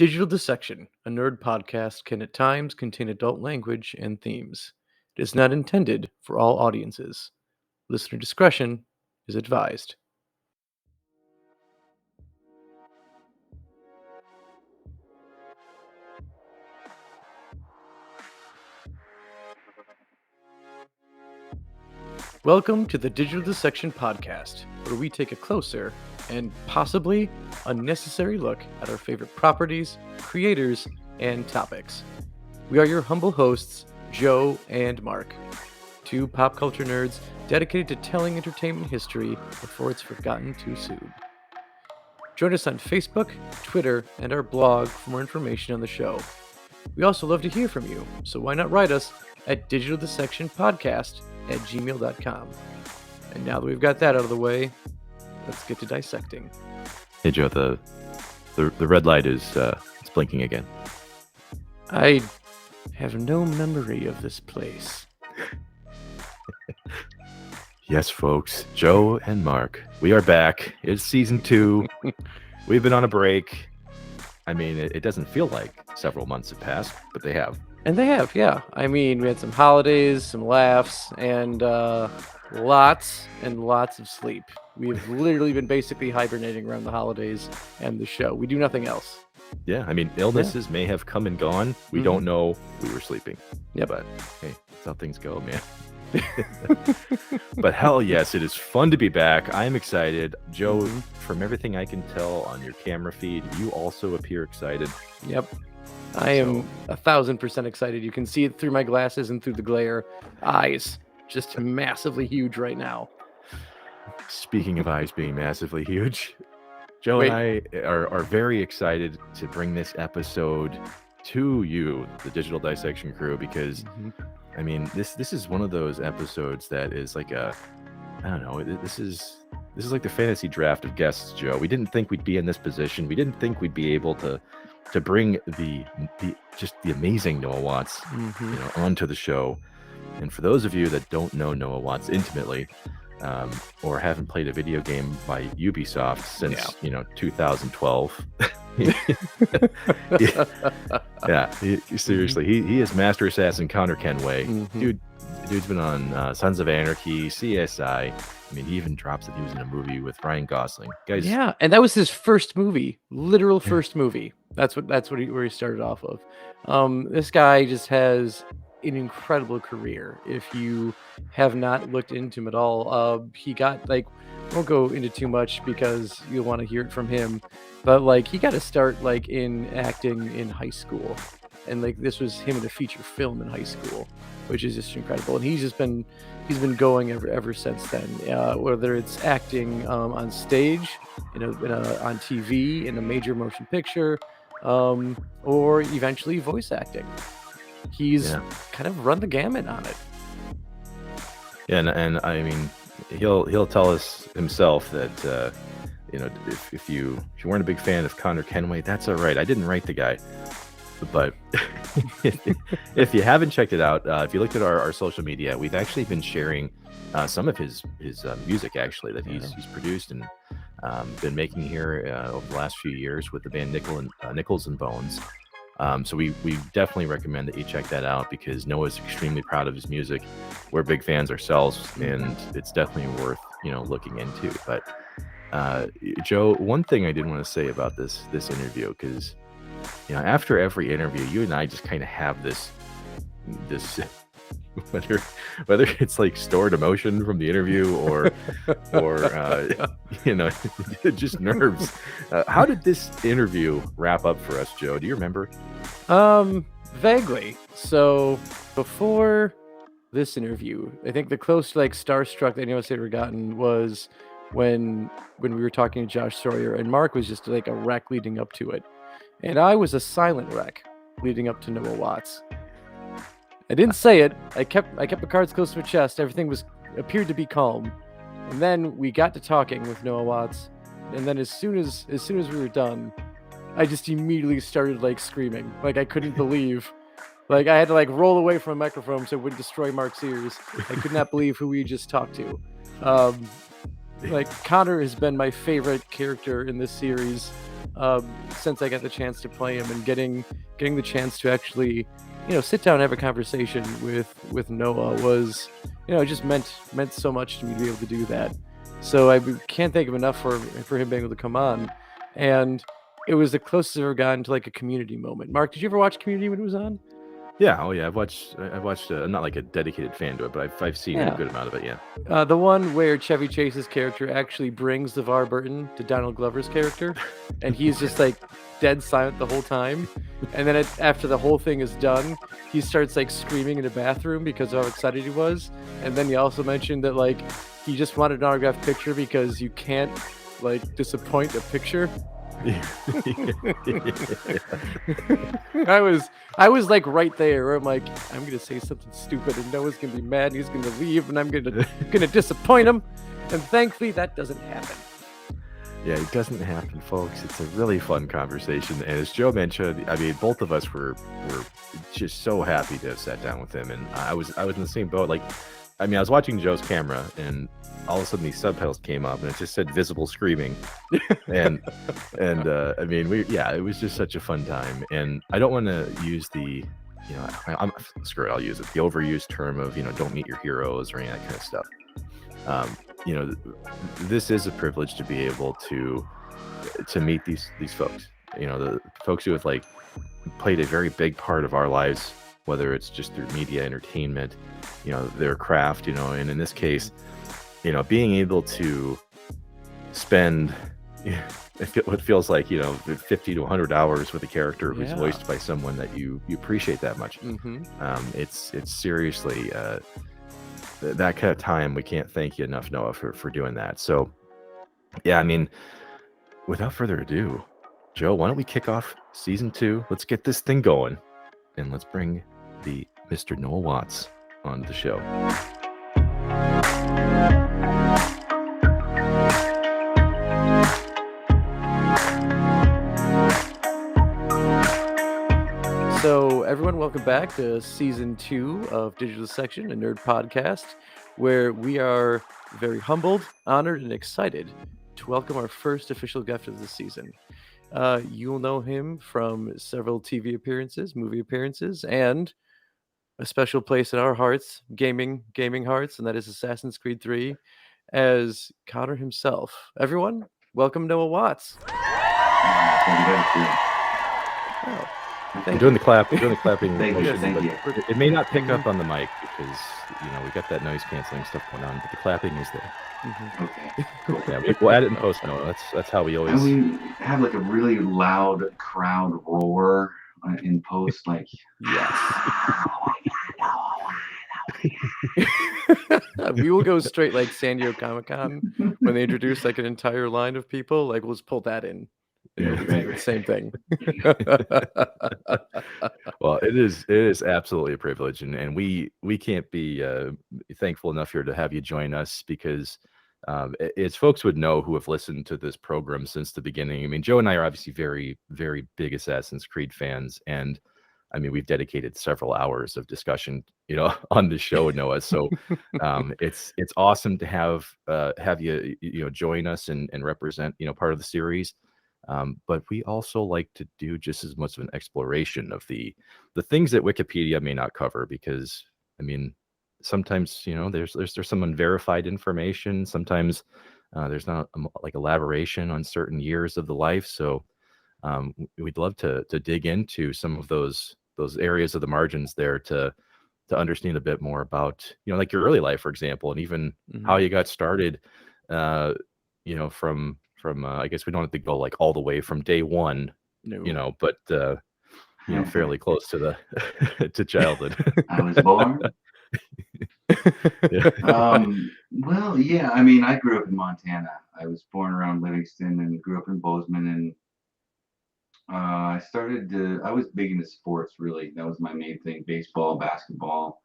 Digital Dissection, a nerd podcast, can at times contain adult language and themes. It is not intended for all audiences. Listener discretion is advised. Welcome to the Digital Dissection podcast, where we take a closer and possibly unnecessary look at our favorite properties, creators, and topics. We are your humble hosts, Joe and Mark, two pop culture nerds dedicated to telling entertainment history before it's forgotten too soon. Join us on Facebook, Twitter, and our blog for more information on the show. We also love to hear from you, so why not write us at digitaldissectionpodcast@gmail.com. And now that we've got that out of the way, let's get to dissecting. Hey Joe, the red light is it's blinking again. I have no memory of this place. Yes, folks, Joe and Mark, we are back. It's season 2. We've been on a break. I mean, it doesn't feel like several months have passed, but they have. And they have, yeah. I mean, we had some holidays, some laughs, and lots and lots of sleep. We've literally been basically hibernating around the holidays and the show. We do nothing else. Yeah, I mean, illnesses may have come and gone. We don't know we were sleeping. Yeah, but hey, that's how things go, man. But hell yes, it is fun to be back. I'm excited. Joe, from everything I can tell on your camera feed, you also appear excited. Yep. I am 1,000% excited. You can see it through my glasses and through the glare. Eyes just massively huge right now. Speaking of eyes being massively huge, Joe and I are very excited to bring this episode to you, the Digital Dissection crew, because I mean, this is one of those episodes that is like I don't know, this is like the fantasy draft of guests, Joe. We didn't think we'd be in this position. We didn't think we'd be able to bring the amazing Noah Watts onto the show. And for those of you that don't know Noah Watts intimately, or haven't played a video game by Ubisoft since 2012, seriously, he is Master Assassin Connor Kenway. Dude's been on Sons of Anarchy, CSI. I mean, he even drops that he was in a movie with Ryan Gosling. Guys, yeah, and that was his first movie, literal first movie. That's where he started off of. This guy just has an incredible career. If you have not looked into him at all, he got won't go into too much because you'll want to hear it from him, but he got to start in acting in high school, and this was him in a feature film in high school, which is just incredible. And he's been going ever since then, whether it's acting on stage, on TV, in a major motion picture, or eventually voice acting. He's kind of run the gamut on it. Yeah, and I mean, he'll tell us himself that if you weren't a big fan of Connor Kenway, that's all right. I didn't write the guy. But if you haven't checked it out, if you looked at our social media, we've actually been sharing some of his music actually that he's produced and been making here over the last few years with the band Nickels and Bones. So we definitely recommend that you check that out because Noah's extremely proud of his music. We're big fans ourselves, and it's definitely worth looking into. But Joe, one thing I did want to say about this interview, because after every interview, you and I just kind of have this whether it's stored emotion from the interview or just nerves. How did this interview wrap up for us, Joe? Do you remember? Vaguely. So before this interview, I think the close starstruck that any of us had ever gotten was when we were talking to Josh Sawyer, and Mark was just a wreck leading up to it. And I was a silent wreck leading up to Noah Watts. I didn't say it. I kept the cards close to my chest. Everything appeared to be calm. And then we got to talking with Noah Watts. And then as soon as we were done, I just immediately started screaming. I couldn't believe. I had to roll away from a microphone so it wouldn't destroy Mark's ears. I could not believe who we just talked to. Connor has been my favorite character in this series since I got the chance to play him, and getting the chance to actually, sit down and have a conversation with Noah was, it just meant so much to me to be able to do that. So I can't thank him enough for him being able to come on, and it was the closest I've ever gotten to like a Community moment. Mark, did you ever watch Community when it was on? Yeah, oh yeah, I've watched. I'm not like a dedicated fan to it, but I've seen a Yeah. good amount of it. Yeah. The one where Chevy Chase's character actually brings LeVar Burton to Donald Glover's character, and he's just like dead silent the whole time. And then after the whole thing is done, he starts like screaming in the bathroom because of how excited he was. And then he also mentioned that like he just wanted an autographed picture because you can't like disappoint a picture. I was like right there where I'm like, I'm gonna say something stupid and Noah's gonna be mad and he's gonna leave and I'm gonna disappoint him, and thankfully that doesn't happen. Yeah, it doesn't happen, folks. It's a really fun conversation, and as Joe mentioned, I mean, both of us were just so happy to have sat down with him, and I was in the same boat. Like, I mean, I was watching Joe's camera, and all of a sudden these subtitles came up, and it just said "visible screaming," and I mean, it was just such a fun time, and I don't want to use the, I'm screw it, I'll use it, the overused term of don't meet your heroes or any of that kind of stuff. This is a privilege to be able to meet these folks. The folks who have like played a very big part of our lives, whether it's just through media, entertainment, their craft, and in this case, being able to spend what feels like 50 to 100 hours with a character who's voiced by someone that you appreciate that much. It's seriously that kind of time. We can't thank you enough, Noah, for doing that. So yeah, I mean, without further ado, Joe, why don't we kick off season 2? Let's get this thing going, and let's bring the Mr. Noah Watts onto the show. So, everyone, welcome back to Season 2 of Dissection, a nerd podcast, where we are very humbled, honored, and excited to welcome our first official guest of the season. You'll know him from several TV appearances, movie appearances, and a special place in our hearts, gaming hearts, and that is Assassin's Creed 3, as Connor himself. Everyone, welcome Noah Watts. Oh. We're doing the clapping. Thank you. It may not pick up on the mic because we got that noise canceling stuff going on, but the clapping is there. Okay, cool. Yeah, we'll add it in post. No, that's how we always. And we have like a really loud crowd roar in post, like we will go straight like San Diego Comic-Con when they introduce like an entire line of people. Like we'll just pull that in. Right. Same thing. Well, it is absolutely a privilege, and we can't be thankful enough here to have you join us, because as folks would know who have listened to this program since the beginning. I mean, Joe and I are obviously very, very big Assassin's Creed fans, and I mean, we've dedicated several hours of discussion, on the show, Noah. So it's awesome to have you, join us and represent, part of the series. But we also like to do just as much of an exploration of the things that Wikipedia may not cover, because I mean, sometimes there's some unverified information. Sometimes there's not like elaboration on certain years of the life. So we'd love to dig into some of those areas of the margins there to understand a bit more about like your early life, for example, and even how you got started. From I guess we don't have to go like all the way from day one, but fairly close to the to childhood. I was born. Well, yeah. I mean, I grew up in Montana. I was born around Livingston and grew up in Bozeman, and I was big into sports, really. That was my main thing: baseball, basketball,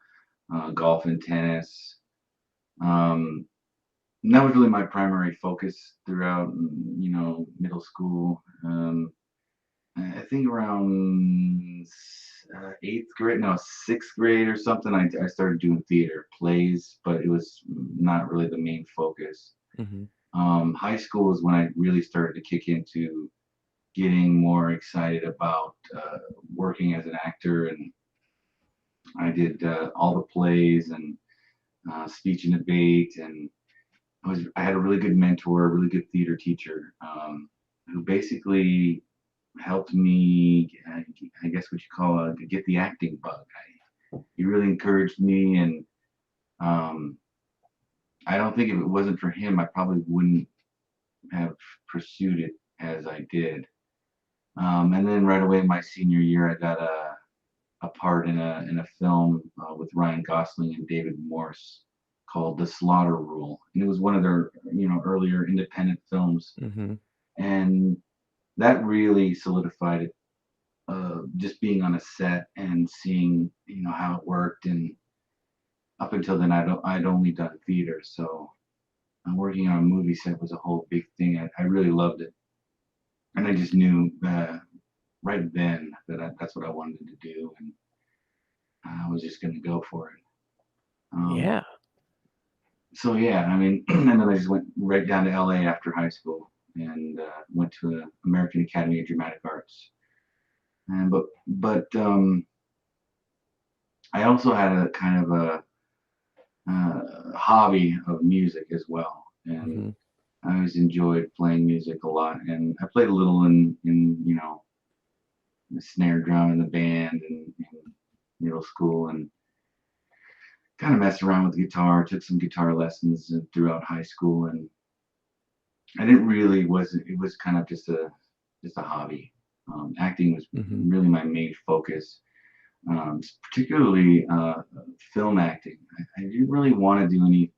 golf, and tennis. And that was really my primary focus throughout, middle school. I think around sixth grade or something, I started doing theater plays, but it was not really the main focus. High school is when I really started to kick into getting more excited about working as an actor, and I did all the plays and speech and debate, and I had a really good mentor, a really good theater teacher, who basically helped me, I guess what you call get the acting bug. He really encouraged me, and um, I don't think if it wasn't for him, I probably wouldn't have pursued it as I did. And then right away, my senior year, I got a part in a film with Ryan Gosling and David Morse called The Slaughter Rule, and it was one of their earlier independent films, Mm-hmm. and that really solidified it. Just being on a set and seeing how it worked, and up until then I'd only done theater, so working on a movie set was a whole big thing. I really loved it, and I just knew right then that that's what I wanted to do, and I was just going to go for it. Yeah. So yeah, I mean, and then I just went right down to LA after high school and went to the American Academy of Dramatic Arts. And but I also had a kind of a hobby of music as well, and Mm-hmm. I always enjoyed playing music a lot. And I played a little in the snare drum in the band in middle school, and kind of messed around with guitar. Took some guitar lessons throughout high school, and I didn't really it was kind of just a hobby. Acting was Mm-hmm. really my main focus, particularly film acting. I didn't really want to do any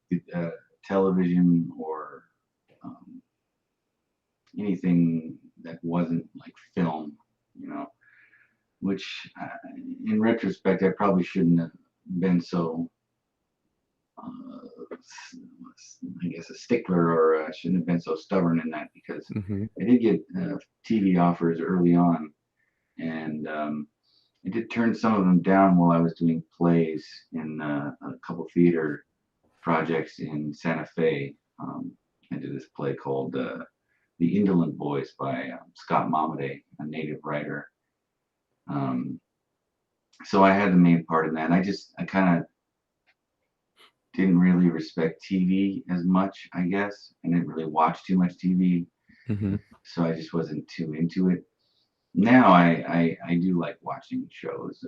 television or um, anything that wasn't like film, you know. Which, in retrospect, I probably shouldn't have been so I guess a stickler, or I shouldn't have been so stubborn in that, because Mm-hmm. I did get TV offers early on, and I did turn some of them down while I was doing plays in a couple theater projects in Santa Fe. I did this play called The Indolent Boys by Scott Momaday, a native writer. Um, so I had the main part in that. And I kind of didn't really respect TV as much, I guess. I didn't really watch too much TV, Mm-hmm. so I just wasn't too into it. Now I do like watching shows,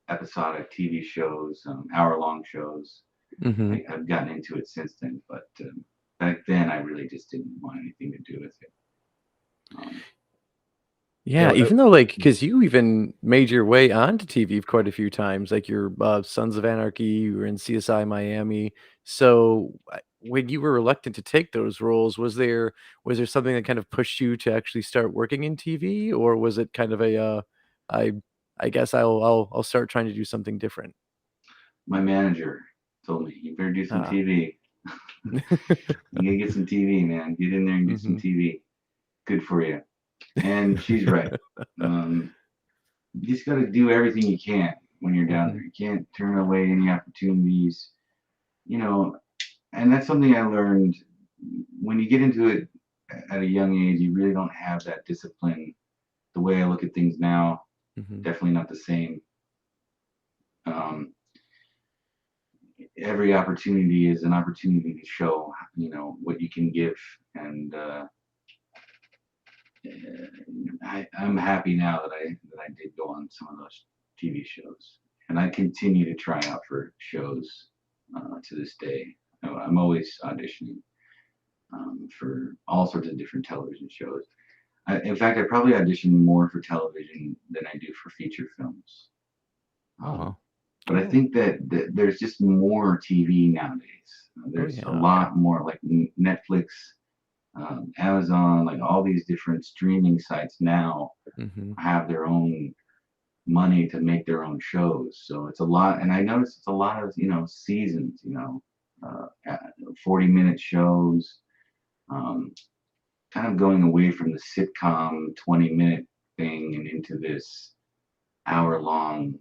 episodic TV shows, hour-long shows. Mm-hmm. I've gotten into it since then, but back then I really just didn't want anything to do with it. Um, Yeah, Yeah, even though because you even made your way onto TV quite a few times, like your Sons of Anarchy, you were in CSI Miami. So when you were reluctant to take those roles, was there something that kind of pushed you to actually start working in TV, or was it kind of I I guess I'll start trying to do something different? my manager told me, "You better do some Ah. TV. You gotta get some TV, man. Get in there and do some Hmm. TV. Good for you." And she's right. Um, you just got to do everything you can when you're down Hmm. there. You can't turn away any opportunities, you know. And that's something I learned when you get into it at a young age. You really don't have that discipline. The way I look at things now, Hmm. definitely not the same. Um, every opportunity is an opportunity to show, what you can give, and I'm happy now that I did go on some of those TV shows, and I continue to try out for shows to this day. I'm always auditioning for all sorts of different television shows. In fact, I probably audition more for television than I do for feature films. Um, oh, but I Oh, think that there's just more TV nowadays. oh There's a yeah, lot more, like Netflix, Amazon, like all these different streaming sites now hmm have their own money to make their own shows. So it's a lot, and I notice it's a lot of seasons. 40-minute shows, um, kind of going away from the sitcom 20-minute thing and into this hour-long.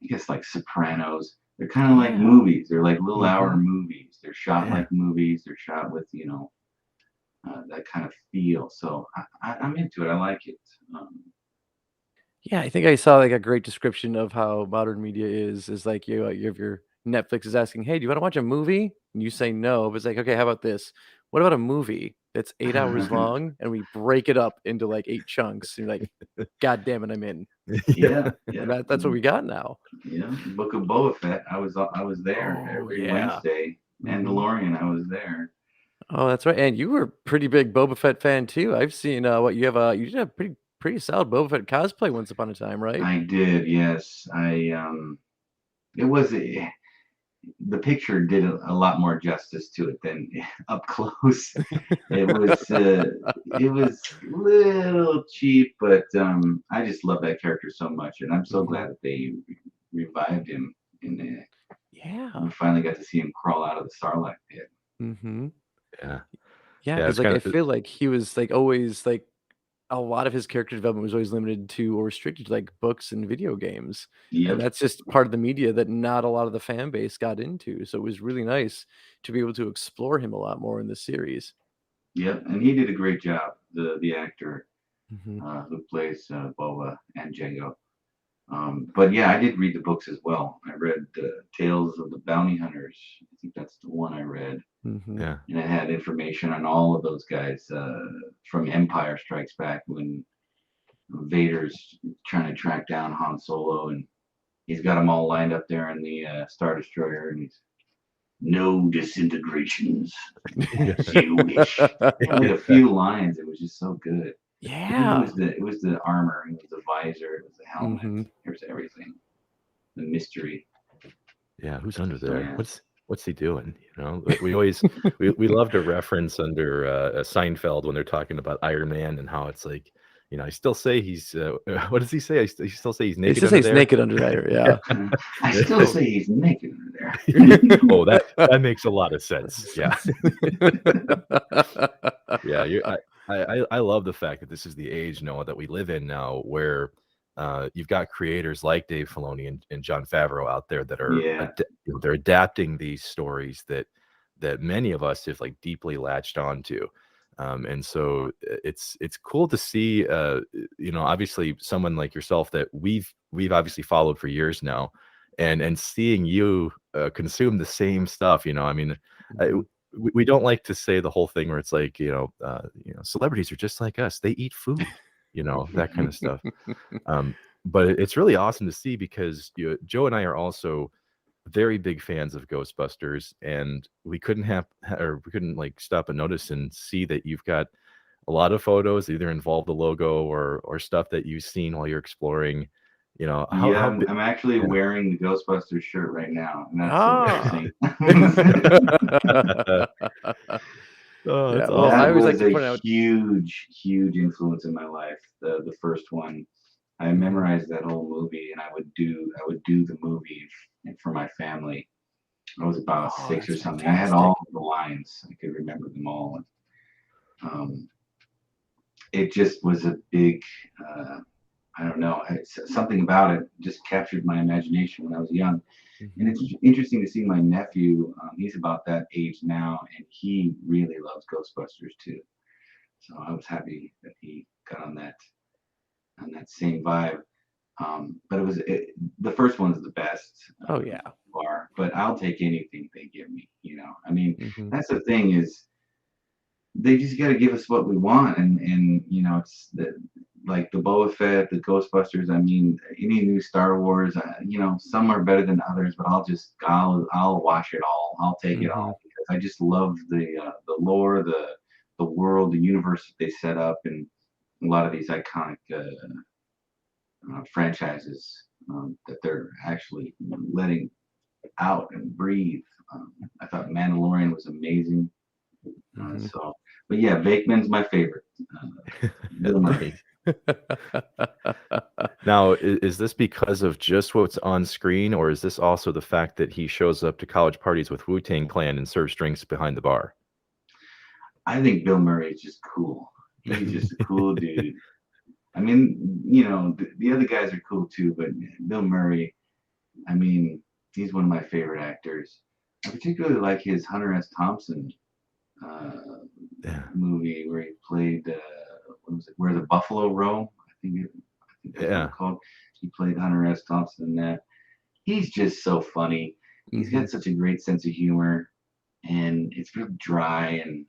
I guess like Sopranos. They're kind of like yeah. movies. They're like little hour Hmm. movies. They're shot yeah. like movies. They're shot with that kind of feel. So I'm into it. I like it. Yeah, I think I saw like a great description of how modern media is like you have your Netflix is asking, "Hey, do you want to watch a movie?" And you say no, but it's like, "Okay, how about this? What about a movie that's 8 hours long and we break it up into like 8 chunks?" And you're like, "God damn it, I'm in." Yeah, And yeah, that's what we got now. yeah. Book of Boba Fett. I was there Oh every yeah. Wednesday. Hmm. Mandalorian. I was there. Oh, that's right. And you were a pretty big Boba Fett fan too. I've seen what you have. You did a pretty solid Boba Fett cosplay once upon a time, right? I did. Yes, I. It was the picture did a lot more justice to it than up close. It was it was a little cheap, but I just love that character so much, and I'm so Hmm. glad that they revived him. And we Yeah. finally got to see him crawl out of the Sarlacc pit. Hmm. Yeah, Yeah, yeah. because It's like kind I of feel like he was like always like a lot of his character development was always limited to or restricted to like books and video games. And Yep, that's just part of the media that not a lot of the fan base got into. So it was really nice to be able to explore him a lot more in the series. yep, and he did a great job. The actor Hmm. who plays Boba and Jango. But yeah, I did read the books as well. I read Tales of the Bounty Hunters. I think that's the one I read, Hmm. yeah. and it had information on all of those guys from Empire Strikes Back when Vader's trying to track down Han Solo, and he's got them all lined up there in the Star Destroyer, and he's no disintegrations as you wish. He had like a few lines. It was just so good. I think Yeah. it was the armor, it was the visor, it was the helmet, Hmm. it was everything. The mystery. Yeah, who's under So there? yeah. What's he doing? You know, we always we love to reference under Seinfeld when they're talking about Iron Man and how it's like, I still say he's what does he say? He still say he's He naked still under says there. naked under there. Yeah. I still say he's naked under Oh, there. that makes a lot of sense. Yeah, yeah. I love the fact that this is the age, Noah, that we live in now, where you've got creators like Dave Filoni and Jon Favreau out there that are Yeah. they're adapting these stories that many of us have like deeply latched onto. And so it's cool to see, obviously someone like yourself that we've obviously followed for years now, and seeing you consume the same stuff. I mean, I, Mhm. we don't like to say the whole thing where it's like, celebrities are just like us. They eat food, that kind of stuff. But it's really awesome to see because Joe and I are also very big fans of Ghostbusters, and we couldn't like stop and notice and see that you've got a lot of photos that either involve the logo or stuff that you've seen while you're exploring. Yeah, How big. I'm actually Yeah. wearing the Ghostbusters shirt right now, and that's Ah. embarrassing. Oh, Yeah. that's Well, I That awesome. always like was to a point out. huge, huge influence in my life. The first one, I Mhm. memorized that whole movie, and I would do the movie for my family. I was about Oh, 6 or that's something. I had all fantastic. of the lines. I could remember them all. Um, it just was a big, uh, I don't know, something about it just captured my imagination when I was young. And Mhm. it's interesting to see my nephew. He's about that age now, and he really loves Ghostbusters too. So I was happy that he got on that same vibe. But the first one's the best Oh yeah. bar. But I'll take anything they give me. I mean, Mhm. that's the thing is they just got to give us what we want, and it's like the Boba Fett, the Ghostbusters. I mean, any new Star Wars. Some are better than others, but I'll watch it all. I'll take it Mhm. all because I just love the lore, the world, the universe that they set up, and a lot of these iconic franchises that they're actually letting out and breathe. I thought Mandalorian was amazing. Mhm. But yeah, Bakeman's my favorite. Bill Murray. Nice. Now, is this because of just what's on screen, or is this also the fact that he shows up to college parties with Wu-Tang Clan and serves drinks behind the bar? I think Bill Murray is just cool. He's just a cool dude. I mean, the other guys are cool too, but Bill Murray, I mean, he's one of my favorite actors. I particularly like his Hunter S. Thompson uh, Yeah. movie where he played what was it? Where the Buffalo Roam. I think that's what Yeah. it's called. He played Hunter S. Thompson in that. He's just so funny. He's Mhm. got such a great sense of humor, and it's real dry. And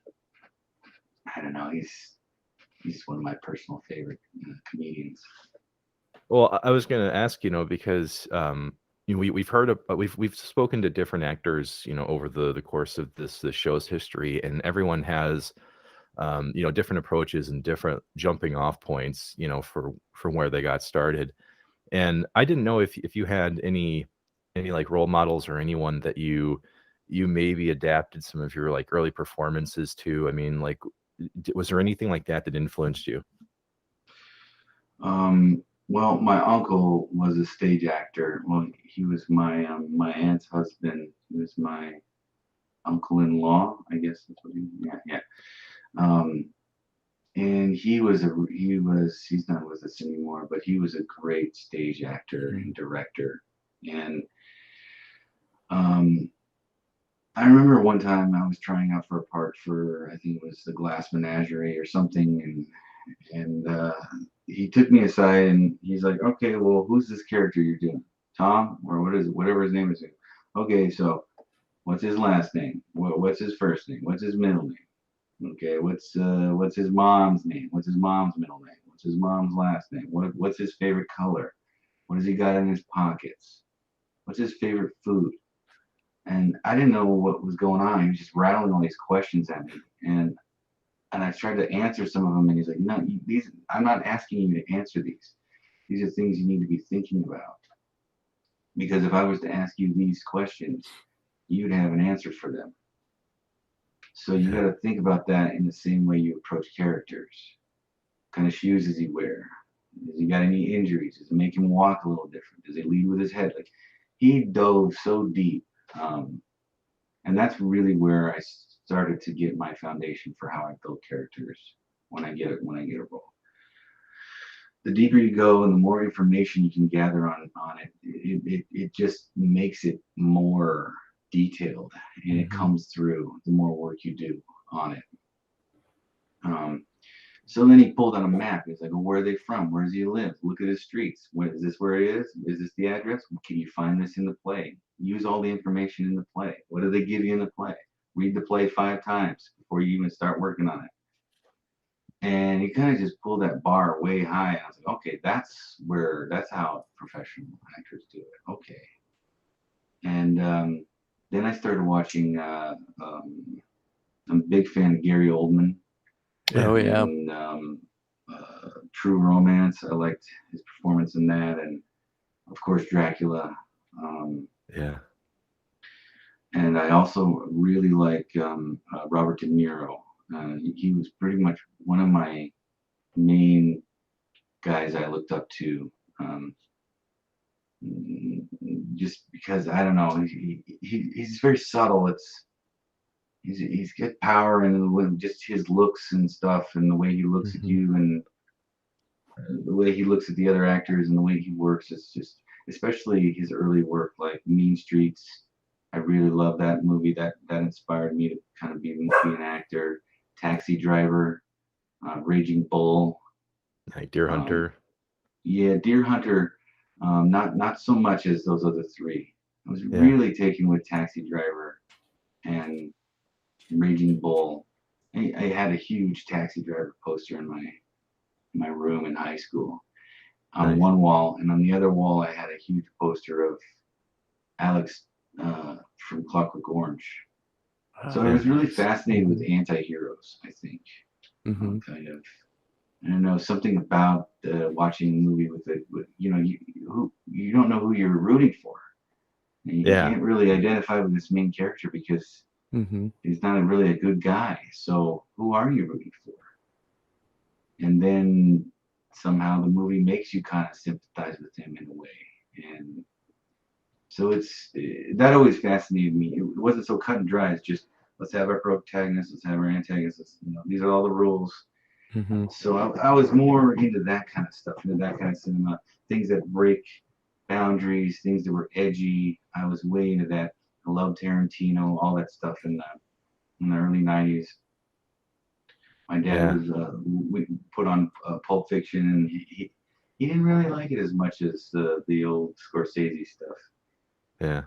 I don't know. He's one of my personal favorite comedians. Well, I was going to ask, because we've heard of, we've spoken to different actors, over the course of this show's history, and everyone has different approaches and different jumping off points, for from where they got started. And I didn't know if you had any like role models or anyone that you maybe adapted some of your like early performances to. I mean, like, was there anything like that that influenced you? Well, my uncle was a stage actor. Well, he was my aunt's husband. He was my uncle-in-law, I guess that's what he. Yeah, yeah. Um, and he's not with us anymore, but he was a great stage actor Mhm. and director. And um, I remember one time I was trying out for a part for, I think it was the Glass Menagerie or something, and he took me aside and he's like, "Okay, well, who's this character you're doing? Tom, or what is it? Whatever his name is." Okay, so what's his last name? What's his first name? What's his middle name? Okay, what's his mom's name? What's his mom's middle name? What's his mom's last name? What's his favorite color? What does he got in his pockets? What's his favorite food? And I didn't know what was going on. He was just rattling all these questions at me, and I tried to answer some of them, and he's like, "No, these. I'm not asking you to answer these. These are things you need to be thinking about. Because if I was to ask you these questions, you'd have an answer for them. So you got Yeah. to think about that in the same way you approach characters. What kind of shoes does he wear? Has he got any injuries? Does it make him walk a little different? Does he lead with his head? Like he dove so deep, um, and that's really where I started to get my foundation for how I build characters when I get a role. The deeper you go and the more information you can gather on it just makes it more detailed, and it Mhm. comes through the more work you do on it. Um, so then he pulled out a map. He's like, well, where are they from? Where does he live? Look at his streets. Is this where he is? Is this the address? Can you find this in the play? Use all the information in the play. What do they give you in the play? Read the play 5 times before you even start working on it. And he kind of just pulled that bar way high. And I was like, okay, that's how professional actors do it. Okay. And then I started watching. I'm a big fan of Gary Oldman Oh Yeah. yeah. and True Romance. I liked his performance in that, and of course Dracula. Um, Yeah. and I also really like Robert De Niro. He was pretty much one of my main guys I looked up to. Um, just because I don't know, he's very subtle. He's got power and with just his looks and stuff, and the way he looks at Mhm. you, and the way he looks at the other actors, and the way he works. It's just, especially his early work like Mean Streets. I really love that movie. That inspired me to kind of be an actor. Taxi Driver, Raging Bull. Like Deer Um, Hunter. yeah, Deer Hunter. Not so much as those other three. I was Yeah. really taken with Taxi Driver and Raging Bull. I had a huge Taxi Driver poster in my room in high school on Nice. one wall, and on the other wall I had a huge poster of Alex from Clockwork Orange. So I Oh, Yeah. was really nice. fascinated with Mhm. Antiheroes. I think Mhm. kind of. I don't know, something about watching a movie with you don't know who you're rooting for. And you Yeah. can't really identify with this main character because Mhm. he's not really a good guy. So who are you rooting for? And then somehow the movie makes you kind of sympathize with him in a way. And so that always fascinated me. It wasn't so cut and dry. It's just let's have our protagonist, let's have our antagonist. These are all the rules. Mhm. So I was more into that kind of stuff, into that kind of cinema, things that break boundaries, things that were edgy. I was way into that. I love Tarantino, all that stuff in the early '90s. My dad Yeah. was we put on Pulp Fiction, and he didn't really like it as much as the old Scorsese stuff. Yeah.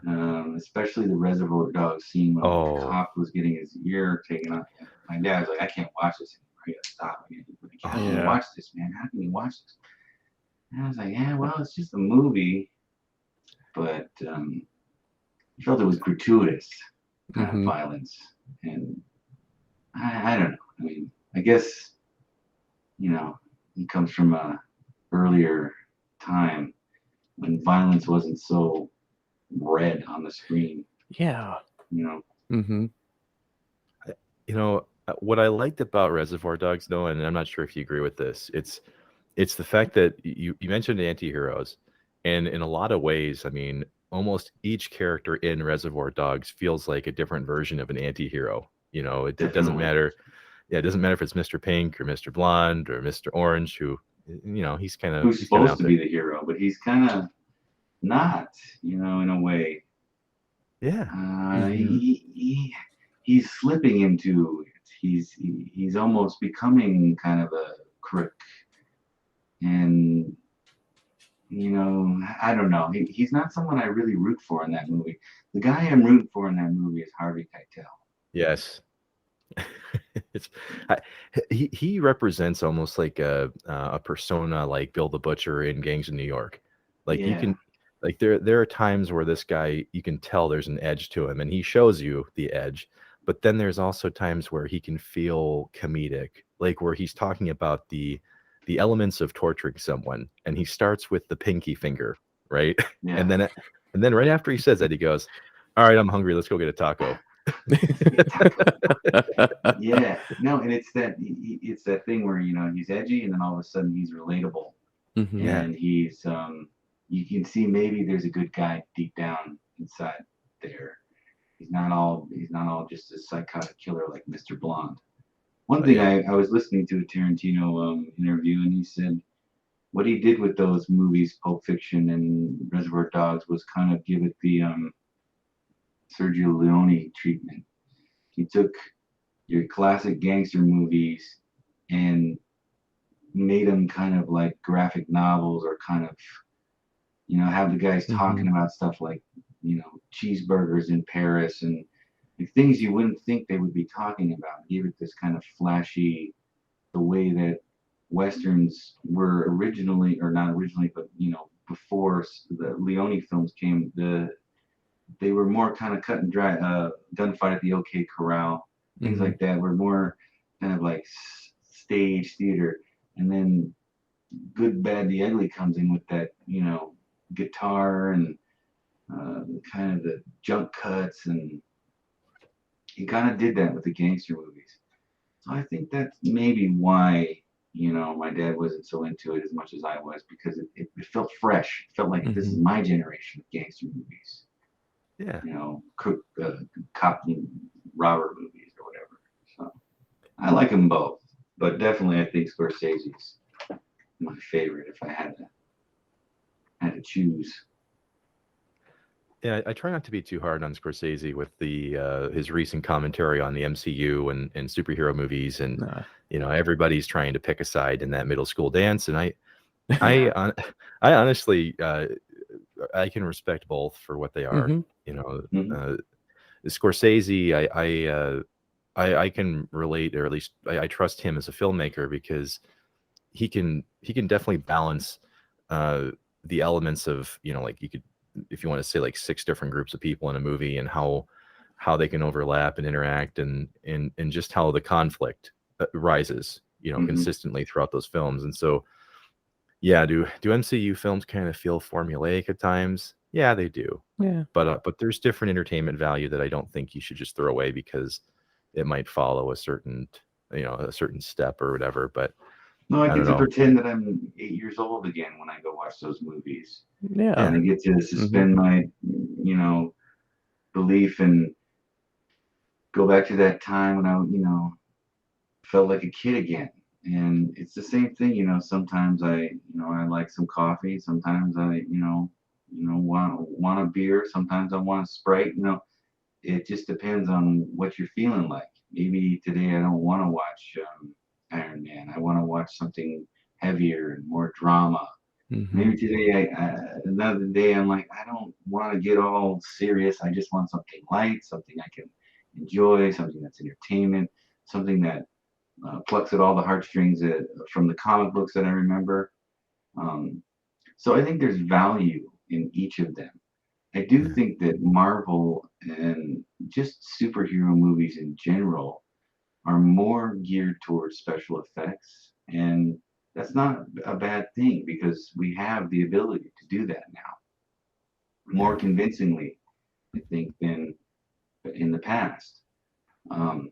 Especially the Reservoir Dogs scene when the Oh. cop was getting his ear taken off. My dad was like, I can't watch this anymore. I gotta stop. How can you Yeah. watch this, man? How can you watch this? And I was like, yeah, well, it's just a movie, but I felt it was gratuitous kind of Mm-hmm. violence, and I don't know. I mean, I guess he comes from a earlier time when violence wasn't so red on the screen. Yeah. You know, Mm-hmm. What I liked about Reservoir Dogs, though, and I'm not sure if you agree with this, it's the fact that you mentioned Antiheroes, and in a lot of ways, I mean, almost each character in Reservoir Dogs feels like a different version of an anti-hero. It doesn't definitely. matter. Yeah, it doesn't matter if it's Mr. Pink or Mr. Blonde or Mr. Orange, who, he's kind of Who's he's kind of supposed out to there. be the hero, but he's kind of not. In a way. Yeah. Mm-hmm. He's slipping into it. He's almost becoming kind of a crook, and I don't know. He's not someone I really root for in that movie. The guy I'm rooting for in that movie is Harvey Keitel. Yes. it's I, he represents almost like a persona like Bill the Butcher in Gangs of New York. Like you Yeah, can like there are times where this guy, you can tell there's an edge to him and he shows you the edge, but then there's also times where he can feel comedic, like where he's talking about the elements of torturing someone, and he starts with the pinky finger, right? yeah. And then right after he says that, he goes, all right, I'm hungry, let's go get a taco. Yeah, no, and it's that thing where he's edgy, and then all of a sudden he's relatable, Mm-hmm. Yeah. and he's you can see maybe there's a good guy deep down inside there. He's not all just a psychotic killer like Mr. Blonde. One thing Yeah. I was listening to a Tarantino interview, and he said what he did with those movies, Pulp Fiction and Reservoir Dogs, was kind of give it the Sergio Leone treatment. He took your classic gangster movies and made them kind of like graphic novels, or kind of have the guys Mm-hmm. talking about stuff like cheeseburgers in Paris, and like things you wouldn't think they would be talking about. Give it this kind of flashy, the way that westerns were originally, or not originally, but before the Leone films came, they were more kind of cut and dry. Gunfight at the OK Corral, things Mm-hmm. like that were more kind of like stage theater, and then Good, Bad, the Ugly comes in with that guitar, and kind of the jump cuts, and he kind of did that with the gangster movies. So I think that's maybe why my dad wasn't so into it as much as I was, because it felt fresh. It felt like this Mm-hmm. is my generation of gangster movies. Yeah. Cook, cop robber movies or whatever. So I like them both, but definitely I think Scorsese's my favorite if I had to choose. Yeah, I try not to be too hard on Scorsese with his recent commentary on the MCU and superhero movies, and Nah. everybody's trying to pick a side in that middle school dance, and I Yeah. I honestly I can respect both for what they are. Mm-hmm. Mhm. Scorsese, I can relate, or at least I trust him as a filmmaker, because he can definitely balance the elements of, like, you could, if you want to say, like 6 different groups of people in a movie, and how they can overlap and interact, and just how the conflict rises, Mhm. consistently throughout those films. And so, yeah, do MCU films kind of feel formulaic at times? Yeah, they do. Yeah. But there's different entertainment value that I don't think you should just throw away because it might follow a certain step or whatever. But No, I I get don't to know. pretend that I'm 8 years old again when I go watch those movies, Yeah. and Yeah. I get to Mm-hmm. suspend my belief, and go back to that time when I felt like a kid again. And it's the same thing, sometimes I like some coffee, sometimes I want a beer, sometimes I want a Sprite. It just depends on what you're feeling like. Maybe today I don't want to watch Iron Man. I want to watch something heavier and more drama. Mm-hmm. Maybe today, another day, I'm like, I don't want to get all serious. I just want something light, something I can enjoy, something that's entertainment, something that plucks at all the heartstrings from the comic books that I remember. Um, so I think there's value in each of them. I do Yeah. think that Marvel and just superhero movies in general are more geared towards special effects. And that's not a bad thing because we have the ability to do that now more Yeah. convincingly, I think, than in the past. Um,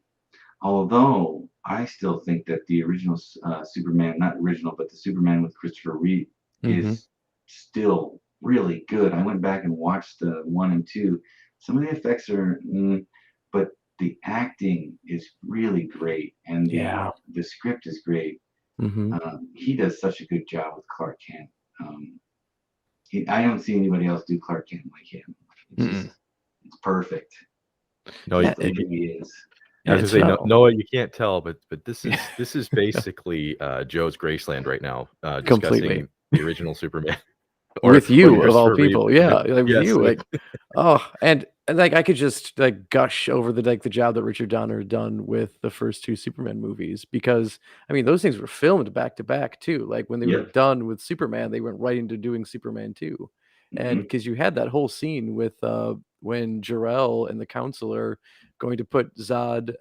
Although I still think that the original Superman, not original, but the Superman with Christopher Reeve Mm-hmm. is still really good. I went back and watched the one and two. Some of the effects are, but the acting is really great, and Yeah. the script is great. Mm-hmm. He does such a good job with Clark Kent. Um, I don't see anybody else do Clark Kent like him. It's just, Mm-mm. it's perfect. No, Yeah, It really is. I yeah, was it's gonna say, no, phenomenal. Noah, you can't tell, but this is basically Joe's Graceland right now, Completely. discussing the original Superman With or the you of all Christopher Reeve. people, yeah, like with Yes. you, like, oh, and like I could just like gush over the job that Richard Donner had done with the first two Superman movies because I mean those things were filmed back to back too. Like when they were Yep. done with Superman, they went right into doing Superman 2. And Hmm. because you had that whole scene with when Jor-El and the counselor going to put Zod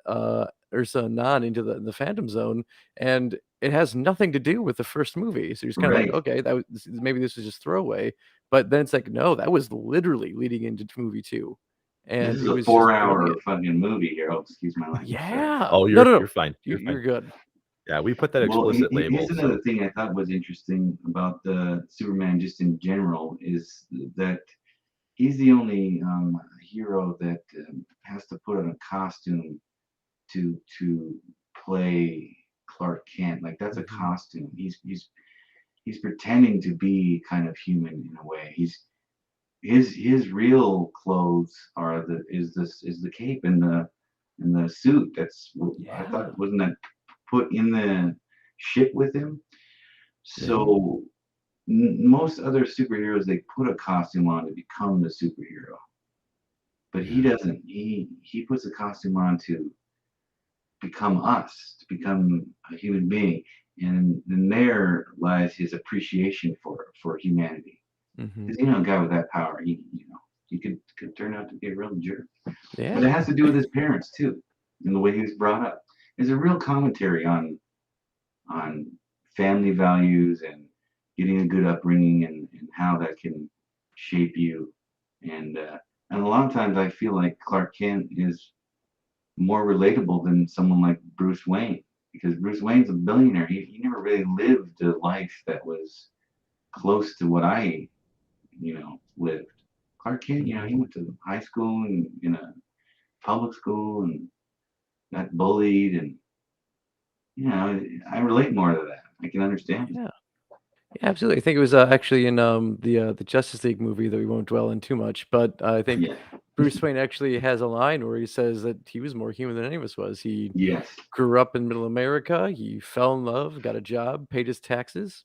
Ursa and Nan into the Phantom Zone, and it has nothing to do with the first movie. So you're just kind of like, Right. okay, maybe this was just throwaway. But then it's like, no, that was literally leading into movie 2. This And is it a was just 4 hour brilliant. fucking movie here. Oh, excuse my language. Sorry. Yeah. Oh, No, no, you're no. fine. You're You're fine. good. Yeah, we put that Well, explicit label. here's another So thing I thought was interesting about the Superman just in general is that he's the only hero that has to put on a costume to play Clark Kent. Like that's a Mhm. costume. He's pretending to be kind of human in a way. His real clothes are the cape and the suit. I Yeah. thought wasn't that put in the ship with him. Yeah. So most other superheroes they put a costume on to become the superhero, but he yeah, doesn't. He puts a costume on to become us, to become a human being, and then there lies his appreciation for humanity. Hmm. Because a guy with that power, he could turn out to be a real jerk. But Yeah. it has to do with his parents too, and the way he was brought up. There's a real commentary on family values and getting a good upbringing and how that can shape you. And a lot of times I feel like Clark Kent is more relatable than someone like Bruce Wayne because Bruce Wayne's a billionaire. He never really lived a life that was close to what I lived. Clark Kent, he Hmm. went to high school and in a public school and got bullied and I relate more to that. I can understand. Yeah. Yeah, absolutely. I think it was actually in the Justice League movie that we won't dwell in too much, but I think Yeah. Bruce Wayne actually has a line where he says that he was more human than any of us was. He Yes. grew up in middle America, he fell in love, got a job, paid his taxes,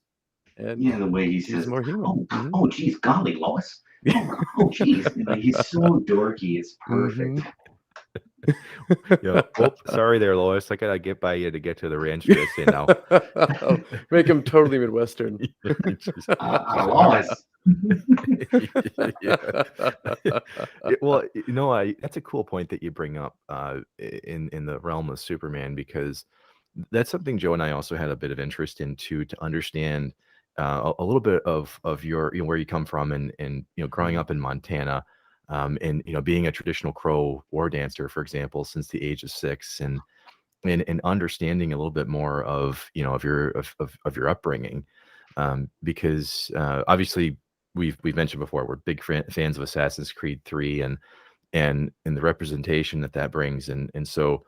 and Yeah, the way he he's says, more human. "Oh, Hmm. oh, geez, golly, Lois. Oh, geez." He's so dorky. It's perfect. Hmm. yeah. Oh, sorry there, Lois. I gotta get by you to get to the ranch dressing now. Make him totally Midwestern. Jeez. Lois. Yeah. Well, that's a cool point that you bring up in the realm of Superman because that's something Joe and I also had a bit of interest in too to understand a little bit of your where you come from and growing Mhm. up in Montana and being a traditional Crow war dancer, for example, since the age of 6 and understanding a little bit more of of your upbringing because obviously we've mentioned before we're big fans of Assassin's Creed 3 and the representation that brings and so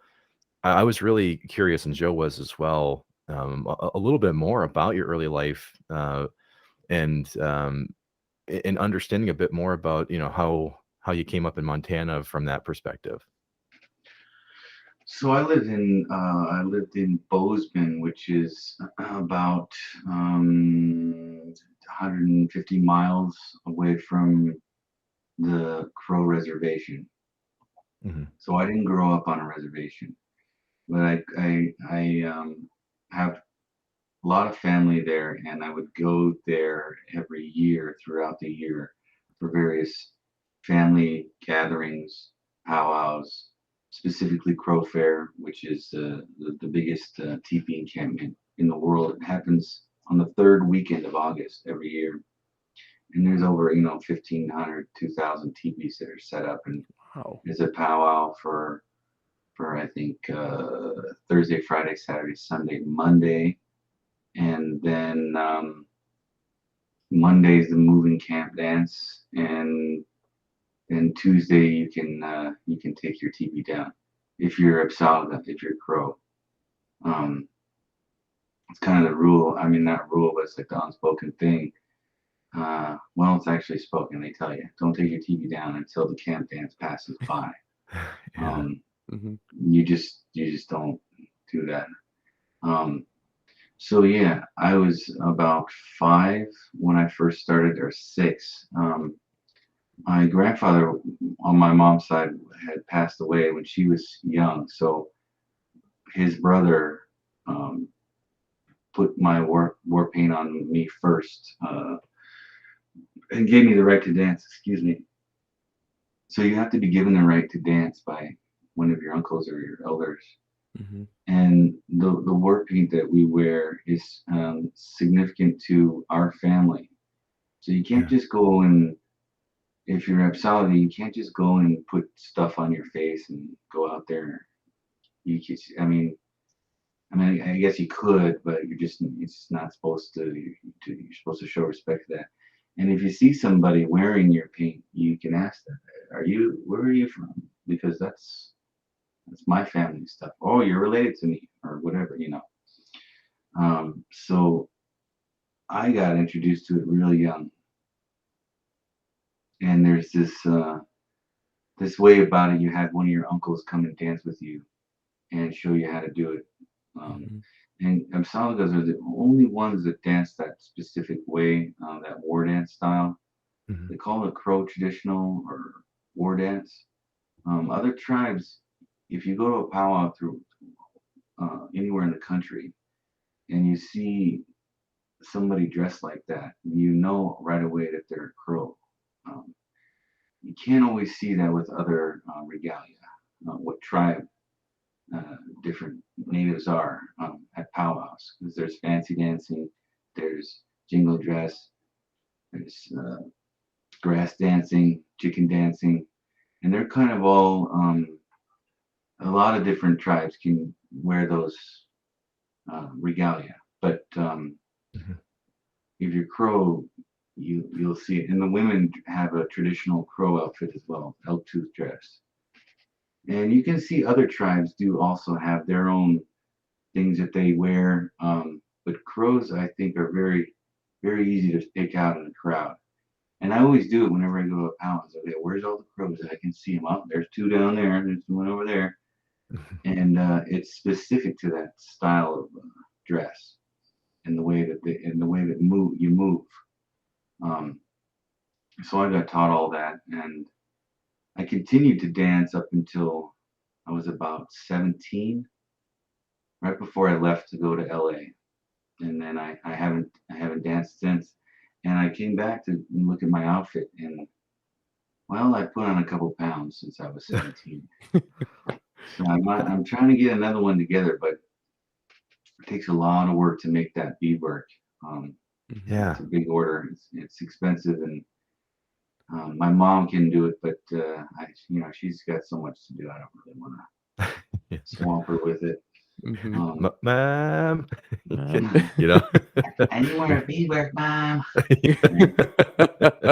I was really curious and Joe was as well a little bit more about your early life and and understanding a bit more about how you came up in Montana from that perspective. So I lived in Bozeman, which is about 150 miles away from the Crow Reservation. Hmm. So I didn't grow up on a reservation, but I have a lot of family there, and I would go there every year throughout the year for various family gatherings, powwows, specifically Crow Fair, which is the biggest teepee encampment in the world. It happens on the third weekend of August every year, and there's over 1,500, 2,000 teepees that are set up, and Wow. there's a powwow for I think Thursday, Friday, Saturday, Sunday, Monday, and then Monday's the moving camp dance, and then Tuesday you can take your teepee down if you're Absalga, if you're Crow. Um, it's kind of the rule. I mean, not rule, but it's like the unspoken thing. Well, it's actually spoken. They tell you don't take your teepee down until the camp dance passes by. Yeah. Um, Hmm. you just don't do that. Um, So yeah, I was about 5 when I first started, or 6. My grandfather on my mom's side had passed away when she was young, so his brother um, put my war paint on me first, and gave me the right to dance. Excuse me. So you have to be given the right to dance by one of your uncles or your elders. Hmm. And the war paint that we wear is significant to our family. So you can't Yeah. just go and if you're Absolute, you can't just go and put stuff on your face and go out there. You can, I mean, I guess you could, but it's not supposed to. You're supposed to show respect to that. And if you see somebody wearing your paint, you can ask them, Where are you from?" Because that's my family stuff. Oh, you're related to me, or whatever. So I got introduced to it really young, and there's this way about it. You had one of your uncles come and dance with you and show you how to do it. Um, Hmm. and Absaligas are the only ones that dance that specific way, that war dance style. Hmm. They call it Crow traditional or war dance. Other tribes, if you go to a powwow through anywhere in the country and you see somebody dressed like that, you know right away that they're a Crow. Um, you can't always see that with other regalia. What tribe different natives are at powwows, because there's fancy dancing, there's jingle dress, there's grass dancing, chicken dancing, and they're kind of all a lot of different tribes can wear those regalia, but Hmm. if you're Crow, you'll see it, and the women have a traditional Crow outfit as well, elk tooth dress, and you can see other tribes do also have their own things that they wear. But Crows, I think, are very, very easy to pick out in a crowd. And I always do it whenever I go to a palace. Okay, where's all the crows? I can see them. Up there's 2 down there. There's one over there. And it's specific to that style of dress and the way that you move. Um, so I got taught all that, and I continued to dance up until I was about 17, right before I left to go to LA. And then I haven't danced since. And I came back to look at my outfit, and well, I put on a couple pounds since I was 17. So I'm trying to get another one together, but it takes a lot of work to make that beadwork. Um, Hmm. it's Yeah. a big order. It's expensive, and my mom can do it, but she's got so much to do. I don't really want to Yeah. swamp her with it. Hmm. Um, Ma'am, Um, you know. I need more beadwork, mom.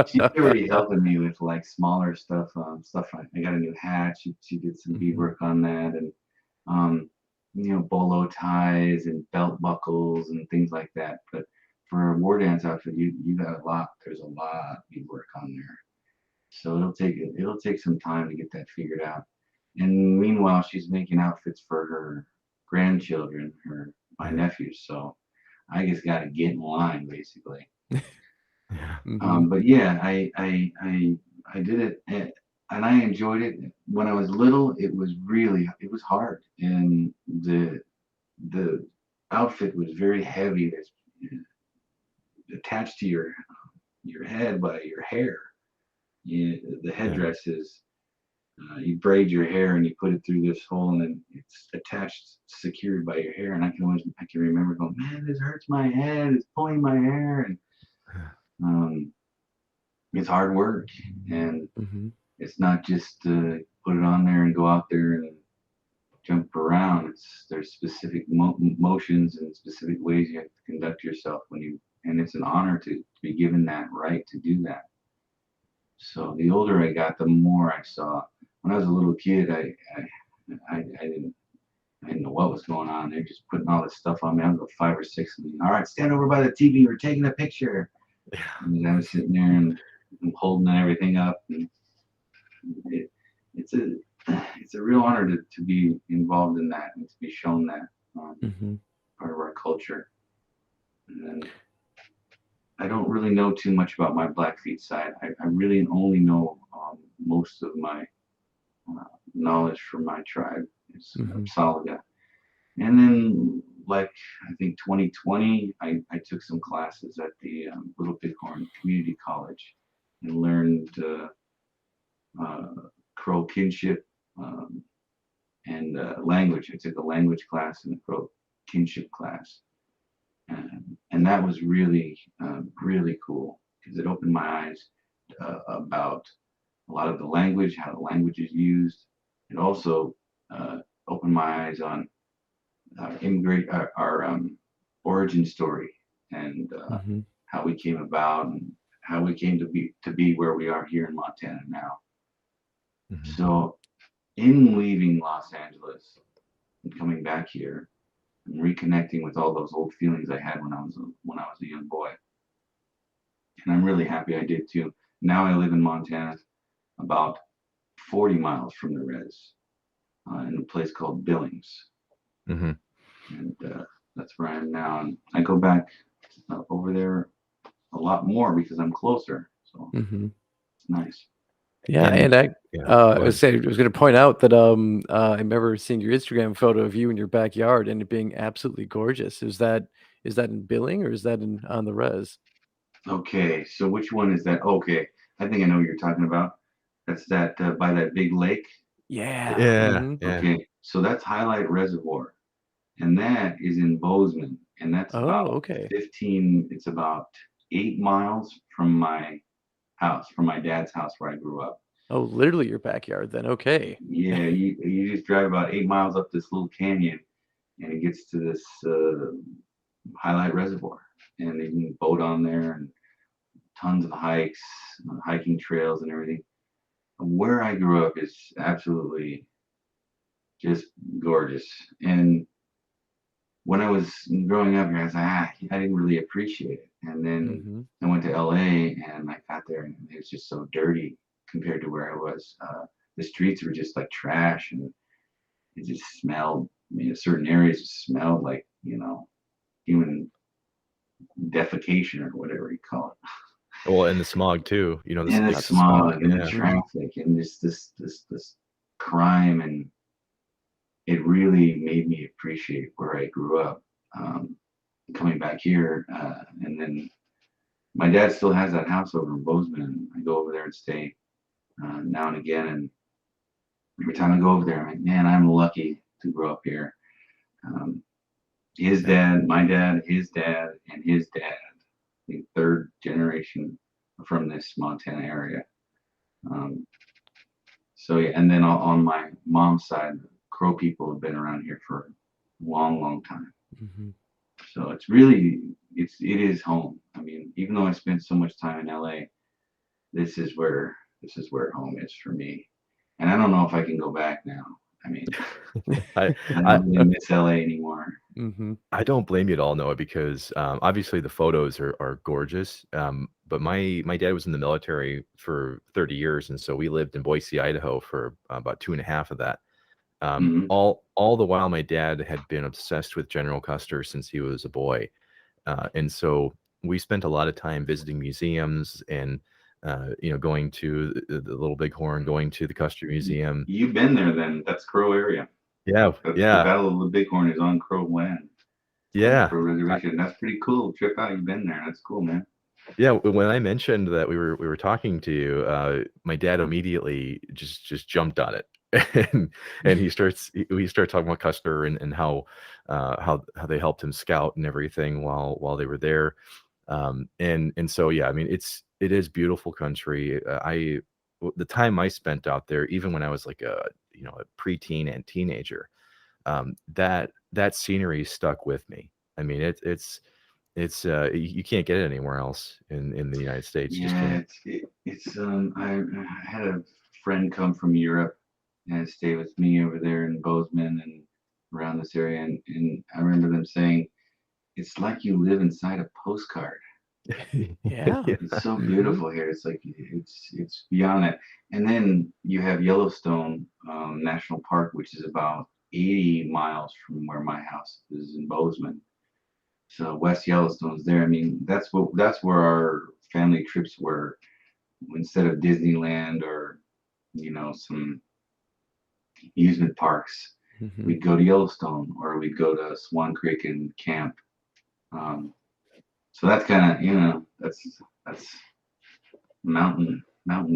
She's already helping me with like smaller stuff. Stuff I got a new hat. She did some Mhm. beadwork on that, and um, bolo ties and belt buckles and things like that. But for a war dance outfit, you got a lot. There's a lot of beadwork on there, so it'll take some time to get that figured out. And meanwhile, she's making outfits for her grandchildren, my nephews. So I just got to get in line, basically. Yeah. But yeah, I did it, and I enjoyed it. When I was little, it was hard, and the outfit was very heavy. That's attached to your head by your hair. The headdress is you braid your hair and you put it through this hole, and then it's attached, secured by your hair. And I can remember going, man, this hurts my head. It's pulling my hair, and um, it's hard work, and it's not just put it on there and go out there and jump around. There's specific motions and specific ways you have to conduct yourself and it's an honor to be given that right to do that. So the older I got, the more I saw. When I was a little kid, I didn't know what was going on. They're just putting all this stuff on me. I was about 5 or 6. And, all right, stand over by the TV. We're taking a picture. And I was sitting there and holding everything up. And it's a real honor to be involved in that and to be shown that part of our culture. And then I don't really know too much about my Blackfeet side. I really only know most of my knowledge from my tribe. It's Salaga. And then, like, I think 2020, I took some classes at the Little Bighorn Community College and learned Crow kinship and language. I took a language class and a Crow kinship class. And that was really, really cool because it opened my eyes about a lot of the language, how the language is used. It also opened my eyes on our origin story and how we came about and how we came to be where we are here in Montana now. So in leaving Los Angeles and coming back here and reconnecting with all those old feelings I had when I was a young boy. And I'm really happy I did too. Now I live in Montana, about 40 miles from the res, in a place called Billings. And that's where I am now. And I go back over there a lot more because I'm closer. So it's nice. Yeah, and I was going to point out that I remember seeing your Instagram photo of you in your backyard and it being absolutely gorgeous. Is that in Billing or is that on the res? Okay, so which one is that? Okay, I think I know what you're talking about. That's that by that big lake. Yeah. Okay, so that's Highlight Reservoir, and that is in Bozeman, and that's about 15. It's about 8 miles from my house, from my dad's house where I grew up. Oh, literally your backyard then. Okay. Yeah, you just drive about 8 miles up this little canyon, and it gets to this Highlight Reservoir, and you can boat on there and tons of hikes, hiking trails, and everything. Where I grew up is absolutely just gorgeous. And when I was growing up here, I was like, I didn't really appreciate it. And then I went to LA and I got there and it was just so dirty compared to where I was. The streets were just like trash and it just smelled, certain areas just smelled like, human defecation or whatever you call it. Well, and the smog too, the smog and the traffic and this crime, and it really made me appreciate where I grew up. Coming back here, and then my dad still has that house over in Bozeman. I go over there and stay now and again, and every time I go over there, I'm like, man, I'm lucky to grow up here. His dad, my dad, his dad, and his dad, the third generation from this Montana area. So yeah, and then on my mom's side, Crow people have been around here for a long, long time. So it's really, it is home. I mean, even though I spent so much time in LA, this is where home is for me. And I don't know if I can go back now. I mean, I don't really miss LA anymore. I don't blame you at all, Noah, because obviously the photos are gorgeous. But my dad was in the military for 30 years, and so we lived in Boise, Idaho for about 2.5 of that. Hmm. All the while, my dad had been obsessed with General Custer since he was a boy, and so we spent a lot of time visiting museums and going to the Little Bighorn, going to the Custer Museum. You've been there then. That's Crow area. Yeah, The yeah, Battle of the Bighorn is on Crow land, on the yeah. Crow Reservation. That's pretty cool. Trip out. You've been there. That's cool, man. Yeah, when I mentioned that we were talking to you, my dad immediately just jumped on it, and he starts talking about Custer and how they helped him scout and everything while they were there, and so yeah, I mean it is beautiful country. The time I spent out there, even when I was like a preteen and teenager, that scenery stuck with me. I mean you can't get it anywhere else in the United States. You just Yeah, can't. I had a friend come from Europe and stay with me over there in Bozeman and around this area, and I remember them saying it's like you live inside a postcard. Yeah. Yeah. It's so Hmm. beautiful here. It's like it's beyond that. And then you have Yellowstone National Park, which is about 80 miles from where my house is in Bozeman. So West Yellowstone's there. I mean, that's where our family trips were. Instead of Disneyland or some amusement parks, Hmm. we'd go to Yellowstone or we'd go to Swan Creek and camp. Um, so that's kind of that's mountain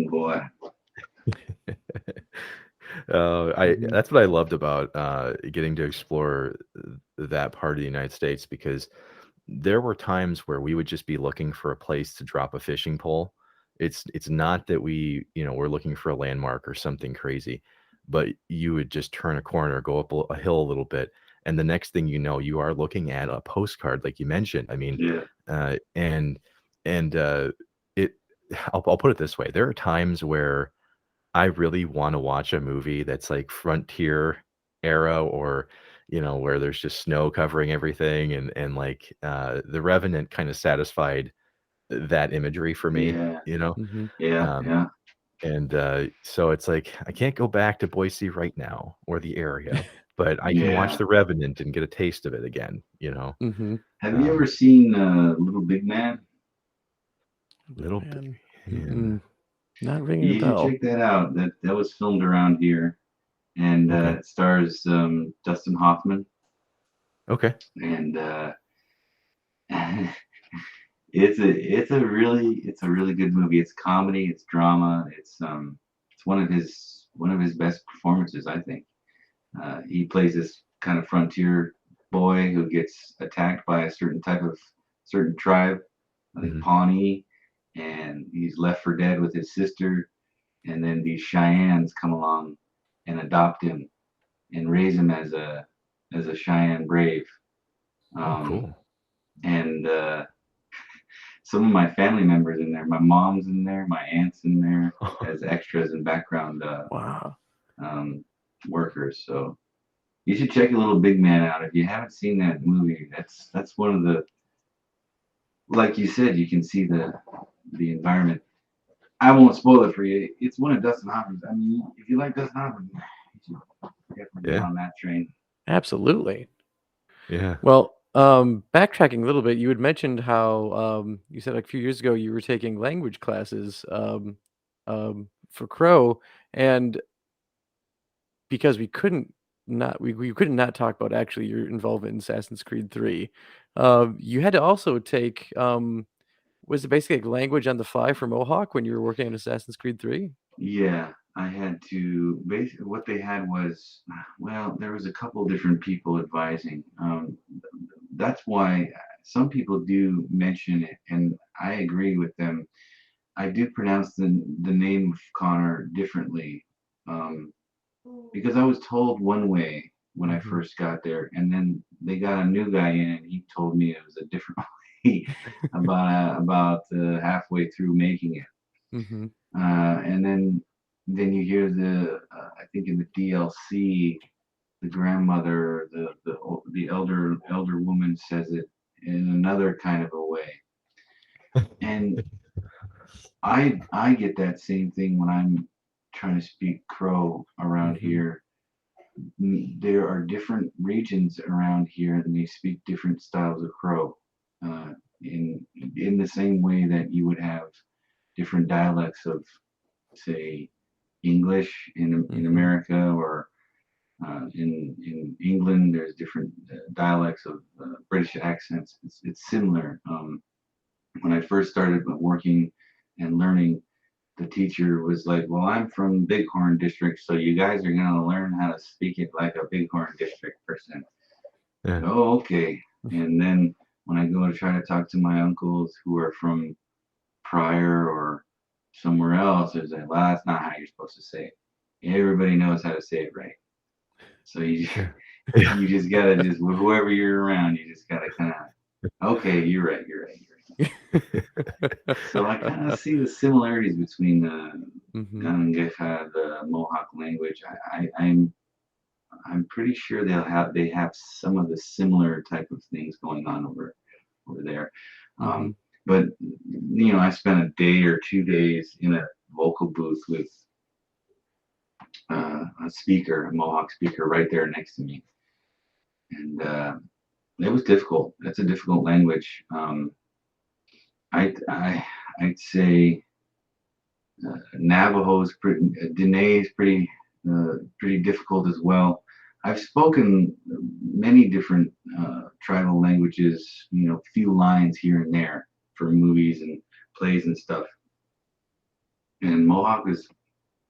boy. I Hmm. That's what I loved about getting to explore that part of the United States, because there were times where we would just be looking for a place to drop a fishing pole. It's not that we're looking for a landmark or something crazy, but you would just turn a corner, go up a hill a little bit, and the next thing you know, you are looking at a postcard, like you mentioned. I mean, Yeah, uh, and and it. I'll put it this way: there are times where I really wanna watch a movie that's like frontier era, or, where there's just snow covering everything, and like, The Revenant kinda satisfied that imagery for me, yeah, you know? Hmm. yeah, Um, yeah, and, so it's like, I can't go back to Boise right now or the area, but I can watch yeah. The Revenant and get a taste of it again, you know? Hmm. Have you ever Um, seen Little Big Man? Little Big Man. Man. Mm-mm. Not ringing a You should bell. check that out. That was filmed around here, and Okay. it stars Dustin Hoffman, Okay. and it's a really good movie. It's comedy, it's drama, it's one of his best performances, I think. He plays this kind of frontier boy who gets attacked by a certain tribe, I think Mhm. Pawnee, and he's left for dead with his sister, and then these Cheyennes come along and adopt him and raise him as a Cheyenne brave. Oh, Um, cool. and some of my family members in there. My mom's in there, my aunt's in there as extras and background Wow. um, workers. So you should check a Little Big Man out if you haven't seen that movie. That's one of the, like you said, you can see the environment. I won't spoil it for you. It's one of Dustin Hoffman's. I mean, if you like Dustin Hoffman, you should definitely get Yeah. on that train. Absolutely. Yeah. Well, backtracking a little bit, you had mentioned how you said like, a few years ago you were taking language classes for Crow, and because we couldn't not talk about actually your involvement in Assassin's Creed 3. You had to also take was it basically like language on the fly for Mohawk when you were working on Assassin's Creed 3? Yeah, I had to. Basically, what they had was, well, there was a couple different people advising. That's why some people do mention it, and I agree with them. I do pronounce the name of Connor differently, um, because I was told one way when I Mhm. first got there, and then they got a new guy in, and he told me it was a different way about halfway through making it. Mhm. And then you hear I think in the DLC, the grandmother, the elder woman says it in another kind of a way, and I get that same thing when I'm trying to speak Crow around Mhm. here. there are different regions around here, and they speak different styles of Crow. Uh, in the same way that you would have different dialects of, say, English in America, or in England, there's different dialects of British accents. It's similar. When I first started working and learning, the teacher was like, "Well, I'm from Bighorn District, so you guys are gonna learn how to speak it like a Bighorn District person." Yeah. Oh, okay. And then when I go to try to talk to my uncles who are from Pryor or somewhere else, it's like, "Well, that's not how you're supposed to say it." Everybody knows how to say it right. So you you just gotta just whoever you're around, you just gotta kind of, okay, you're right, you're right, you're right. So I kind of see the similarities between the Gangeha, the Mohawk language. I'm pretty sure they have some of the similar type of things going on over there. But I spent a day or 2 days in a vocal booth with a Mohawk speaker, right there next to me, and it was difficult. That's a difficult language. I'd say Navajo is pretty, Dene is pretty difficult as well. I've spoken many different tribal languages, few lines here and there for movies and plays and stuff. And Mohawk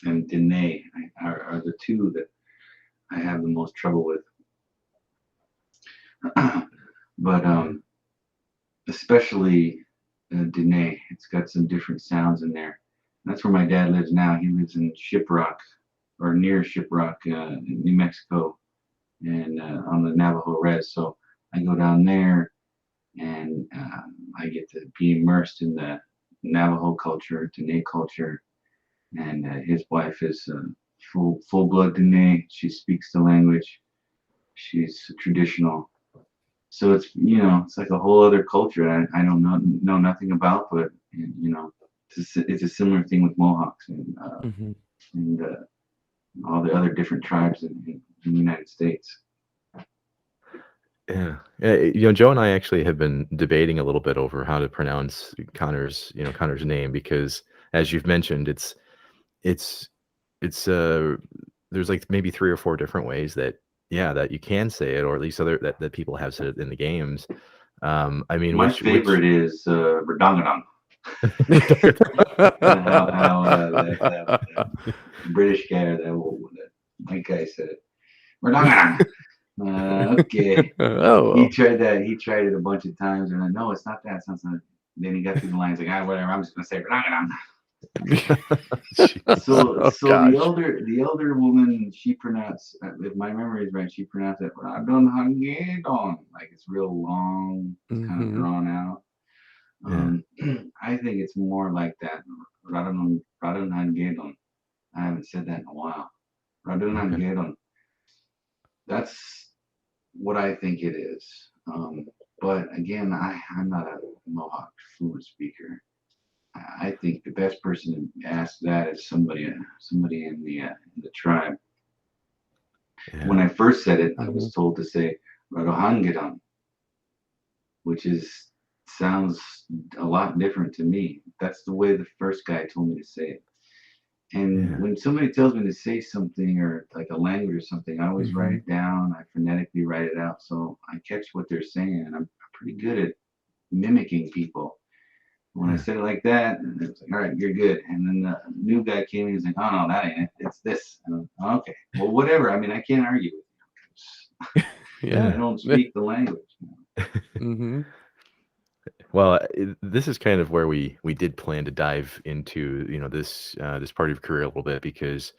and Dene are the two that I have the most trouble with. But especially Dene, it's got some different sounds in there. That's where my dad lives now. He lives in Shiprock, or near Shiprock, in New Mexico, and on the Navajo Res. So I go down there, and I get to be immersed in the Navajo culture, Dene culture. And his wife is full blood Dene. She speaks the language. She's traditional. So it's like a whole other culture I don't know nothing about, but it's a similar thing with Mohawks and all the other different tribes in the United States. Yeah. Joe and I actually have been debating a little bit over how to pronounce Connor's name, because as you've mentioned, it's there's like maybe 3 or 4 different ways that you can say it, or at least that people have said it in the games. I mean, my favorite is Redongadong. How that British guy, that white guy said it. Redongadong. Okay. He tried it a bunch of times, and I know it's not that. It's not something. Then he got through the lines like, whatever. I'm just gonna say Redongadong. So the elder woman, she pronounced, if my memory is right, she pronounced it Radonhangedon, like it's real long, it's kind of drawn out. I think it's more like that. Radonhangedon. I haven't said that in a while. Radonhangedon. That's what I think it is. But again, I'm not a Mohawk fluent speaker. I think the best person to ask that is somebody in the tribe. Yeah. When I first said it, I was told to say Radohangedan, which sounds a lot different to me. That's the way the first guy told me to say it. And when somebody tells me to say something, or like a language or something, I always write it down. I phonetically write it out, so I catch what they're saying, and I'm pretty good at mimicking people. When I said it like that, and it was like, all right, you're good. And then the new guy came and he's like, oh, no, that ain't it. It's this. And I'm like, okay, well, whatever. I mean, I can't argue with you. I don't speak the language. Well, this is kind of where we did plan to dive into, this part of your career a little bit, because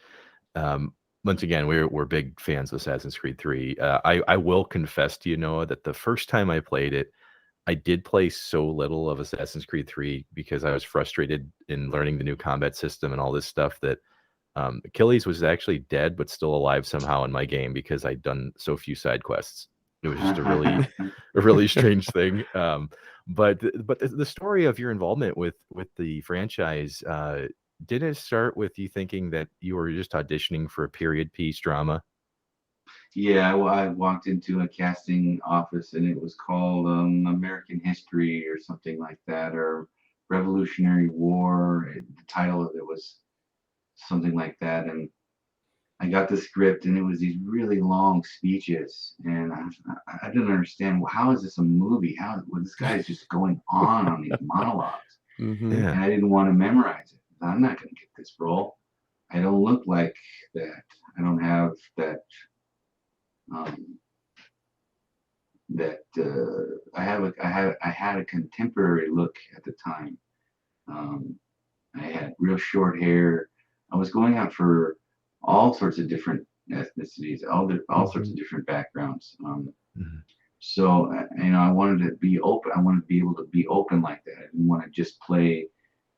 once again, we're big fans of Assassin's Creed 3. I will confess to you, Noah, that the first time I played it, I did play so little of Assassin's Creed 3 because I was frustrated in learning the new combat system and all this stuff that Achilles was actually dead but still alive somehow in my game because I'd done so few side quests. It was just a really strange thing. But the story of your involvement with the franchise, did it start with you thinking that you were just auditioning for a period piece drama? Yeah, I walked into a casting office and it was called American History or something like that, or Revolutionary War. The title of it was something like that, and I got the script and it was these really long speeches, and I didn't understand. Well, how is this a movie? Well, this guy is just going on these monologues, Mm-hmm. Yeah. and I didn't want to memorize it. I'm not going to get this role. I don't look like that. I don't have that. Um, I had a contemporary look at the time. Um, I had real short hair. I was going out for all sorts of different ethnicities, all sorts Mm-hmm. of different backgrounds. Mhm. So I wanted to be open. I wanted to be able to be open like that. I didn't want to just play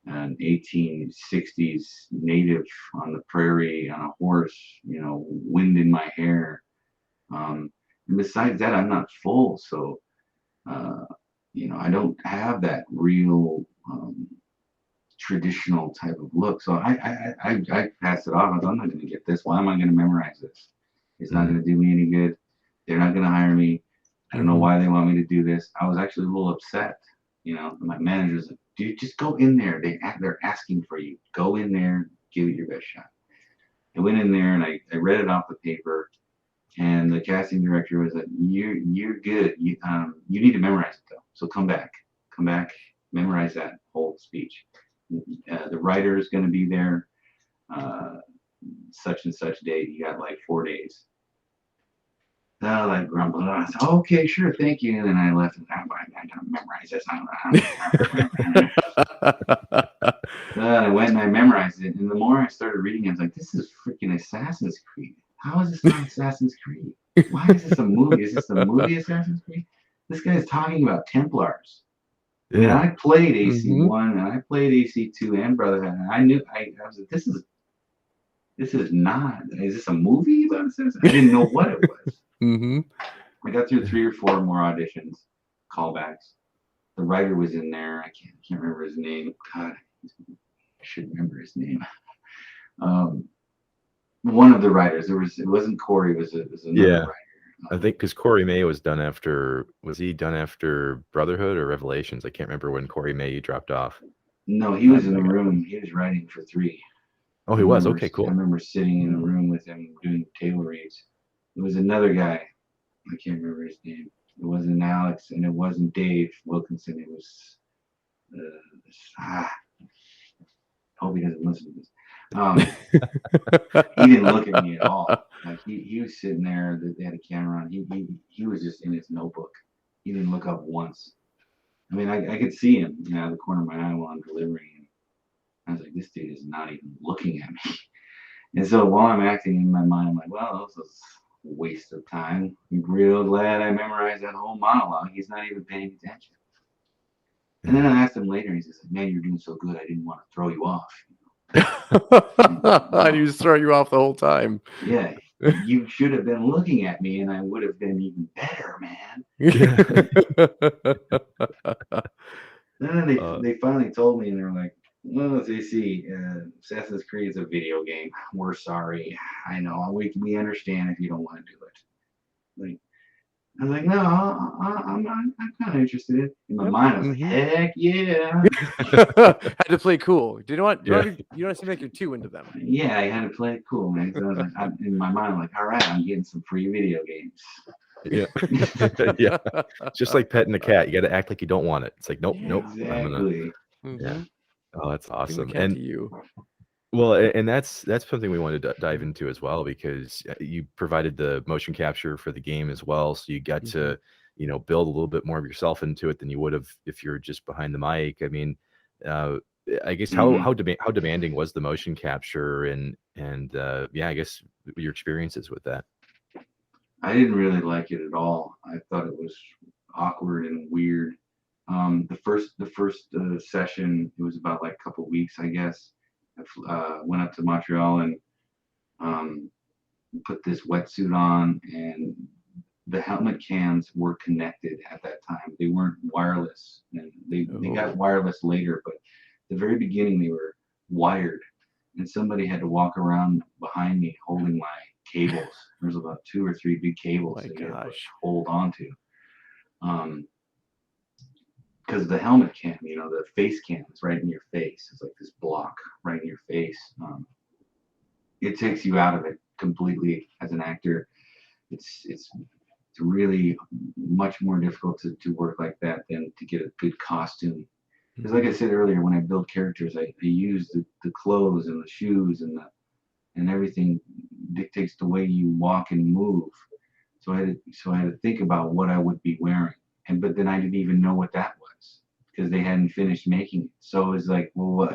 an 1860s native on the prairie on a horse, wind in my hair. And besides that, I'm not full, so uh, I don't have that real traditional type of look. So I passed it off. I'm not going to get this. Why am I going to memorize this? It's not Mhm. going to do me any good. They're not going to hire me. I don't know Mm-hmm. why they want me to do this. I was actually a little upset. My manager's like, dude, just go in there. They're asking for you. Go in there, give it your best shot. I went in there and I read it off the paper, and the casting director was like, "You're good. You need to memorize it though. So come back, memorize that whole speech. The writer is going to be there, uh, such and such date. You got like 4 days." Oh, like grumbling. I said, "Okay, sure, thank you." And then I left. And I don't memorize this. Then I went and I memorized it. And the more I started reading, I was like, "This is freaking Assassin's Creed. How is this not Assassin's Creed? Why is this a movie? Is this the movie Assassin's Creed? This guy's talking about Templars." I mean, Yeah. I played Mm-hmm. AC1 and I played AC2 and Brotherhood, and I was like, this is not. Is this a movie about Assassin's? I didn't know what it was. Mm-hmm. I got through 3 or 4 more auditions, callbacks. The writer was in there. I can't remember his name. God, I should remember his name. Um, one of the writers. It wasn't Corey. It was another Yeah. writer. I think because Corey May was he done after Brotherhood or Revelations? I can't remember when Corey May dropped off. No, he How was did in I the got? room. He was writing for 3. Oh, I he was. remember Okay, I cool. remember sitting in a room with him doing table reads. It was another guy. I can't remember his name. It wasn't Alex and it wasn't Dave Wilkinson. It was I hope he doesn't listen to this. He didn't look at me at all. Like he was sitting there. They had a camera on. He was just in his notebook. He didn't look up once. I mean, I could see him, out of the corner of my eye while I'm delivering. And I was like, this dude is not even looking at me. And so while I'm acting in my mind, I'm like, well, this is a waste of time. I'm real glad I memorized that whole monologue. He's not even paying attention. And then I asked him later, and he says, man, you're doing so good, I didn't want to throw you off. I used to throw you off the whole time. Yeah, you should have been looking at me, and I would have been even better, man. Then they finally told me, and they were like, well, as they see, Assassin's Creed is a video game. We're sorry. I know. We understand if you don't want to do it. Like, I was like, no, I'm kind of interested. In my Yep. mind, I was Mhm. like, heck yeah. Had to play cool. You don't want Yeah. you don't seem like you're too into them. Yeah, I had to play it cool, man. So I was like, in my mind, I'm like, all right, I'm getting some free video games. Yeah. Yeah. It's just like petting a cat. You got to act like you don't want it. It's like, nope, Yeah. nope. I'm gonna. Exactly. Yeah. Mhm. Oh, that's Give the awesome. cat And to you. well, and that's something we wanted to dive into as well, because you provided the motion capture for the game as well, so you got Mhm. to build a little bit more of yourself into it than you would have if you're just behind the mic. I mean, uh, I guess Mhm. how demanding was the motion capture, and yeah, I guess your experiences with that. I didn't really like it at all. I thought it was awkward and weird. The first session, it was about like a couple weeks, I guess. I went up to Montreal and um, put this wetsuit on, and the helmet cams were connected at that time. They weren't wireless, and they got Oh. wireless later, but at the very beginning they were wired, and somebody had to walk around behind me holding my cables. There's about 2 or 3 big cables My that you have to gosh. hold on to. Because the helmet cam, the face cam is right in your face. It's like this block right in your face. It takes you out of it completely as an actor. It's really much more difficult to work like that than to get a good costume. Because like I said earlier, when I build characters, I use the clothes and the shoes and everything dictates the way you walk and move. So I had to think about what I would be wearing, but then I didn't even know what that was because they hadn't finished making it. So it was like, well,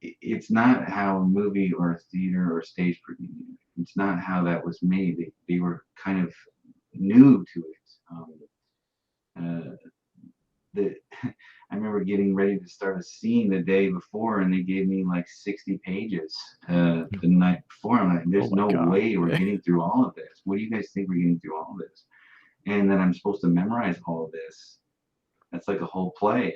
it's not how a movie or a theater or a stage, it's not how that was made. They were kind of new to it. I remember getting ready to start a scene the day before, and they gave me like 60 pages the night before. I'm like, there's Oh my no God. way we're getting through all of this. What do you guys think we're getting through all of this? And then I'm supposed to memorize all of this. That's like a whole play.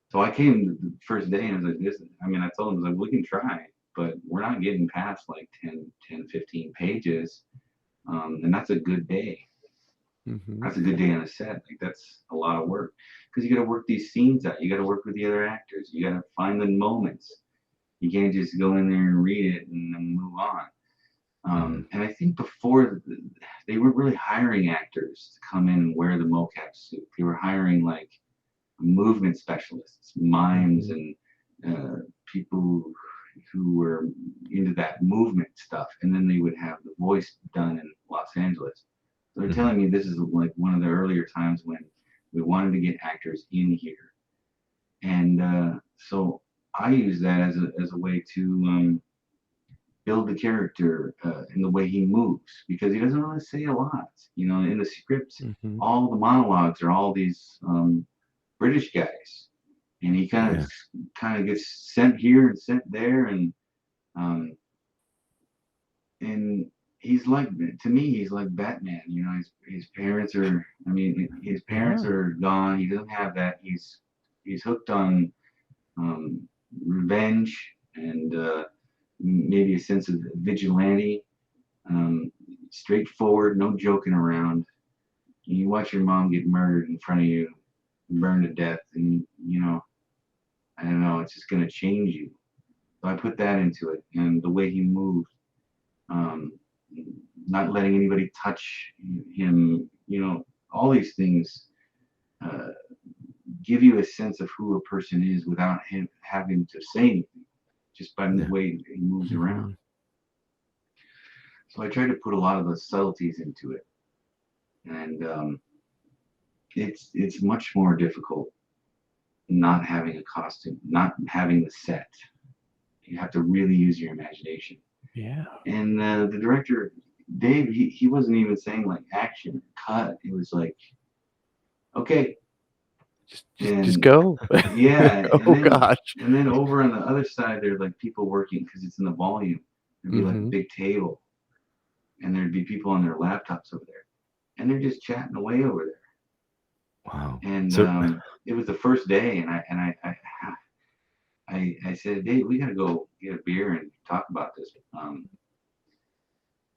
So I came the first day and I was like, I told them, I was like, we can try, but we're not getting past like 10, 15 pages. And that's a good day. That's a good day on a set. Like that's a lot of work because you got to work these scenes out. You got to work with the other actors. You got to find the moments. You can't just go in there and read it and then move on. And I think before they weren't really hiring actors to come in and wear the mocap suit. They were hiring like movement specialists, mimes, and people who were into that movement stuff. And then they would have the voice done in Los Angeles. So they're telling me this is like one of the earlier times when we wanted to get actors in here. And so I use that as a way to build the character in the way he moves because he doesn't really say a lot. In the scripts, all the monologues are all these British guys, and he kind of gets sent here and sent there, and he's like, to me, he's like Batman. His parents are, his parents are gone. He doesn't have that. He's hooked on revenge and maybe a sense of vigilante. Straightforward, no joking around. You watch your mom get murdered in front of you, burned to death, and I don't know, it's just gonna change you. So I put that into it, and the way he moved, not letting anybody touch him, all these things give you a sense of who a person is without him having to say anything, just by the way he moves around. So I try to put a lot of those subtleties into it, and it's much more difficult not having a costume, not having the set. You have to really use your imagination. Yeah. And the director, Dave, he wasn't even saying like action, cut. It was like, okay. Just go. Yeah. Gosh. And then over on the other side, there's like people working because it's in the volume. There'd be like a big table, and there'd be people on their laptops over there, and they're just chatting away over there. Wow. And it was the first day, and I said, Dave, we gotta go get a beer and talk about this.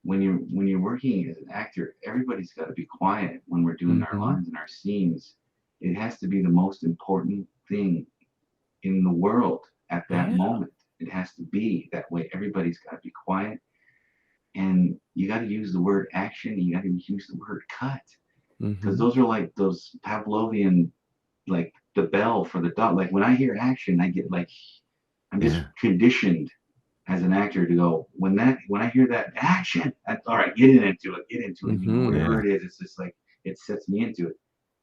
When you're working as an actor, everybody's got to be quiet when we're doing our lines and our scenes. It has to be the most important thing in the world at that moment. It has to be that way. Everybody's got to be quiet, and you got to use the word action. You got to use the word cut, because those are like those Pavlovian, like the bell for the dog. Like when I hear action, I get like, I'm just conditioned as an actor to go, when I hear that action, all right, get into it. Whatever it is, it's just like it sets me into it,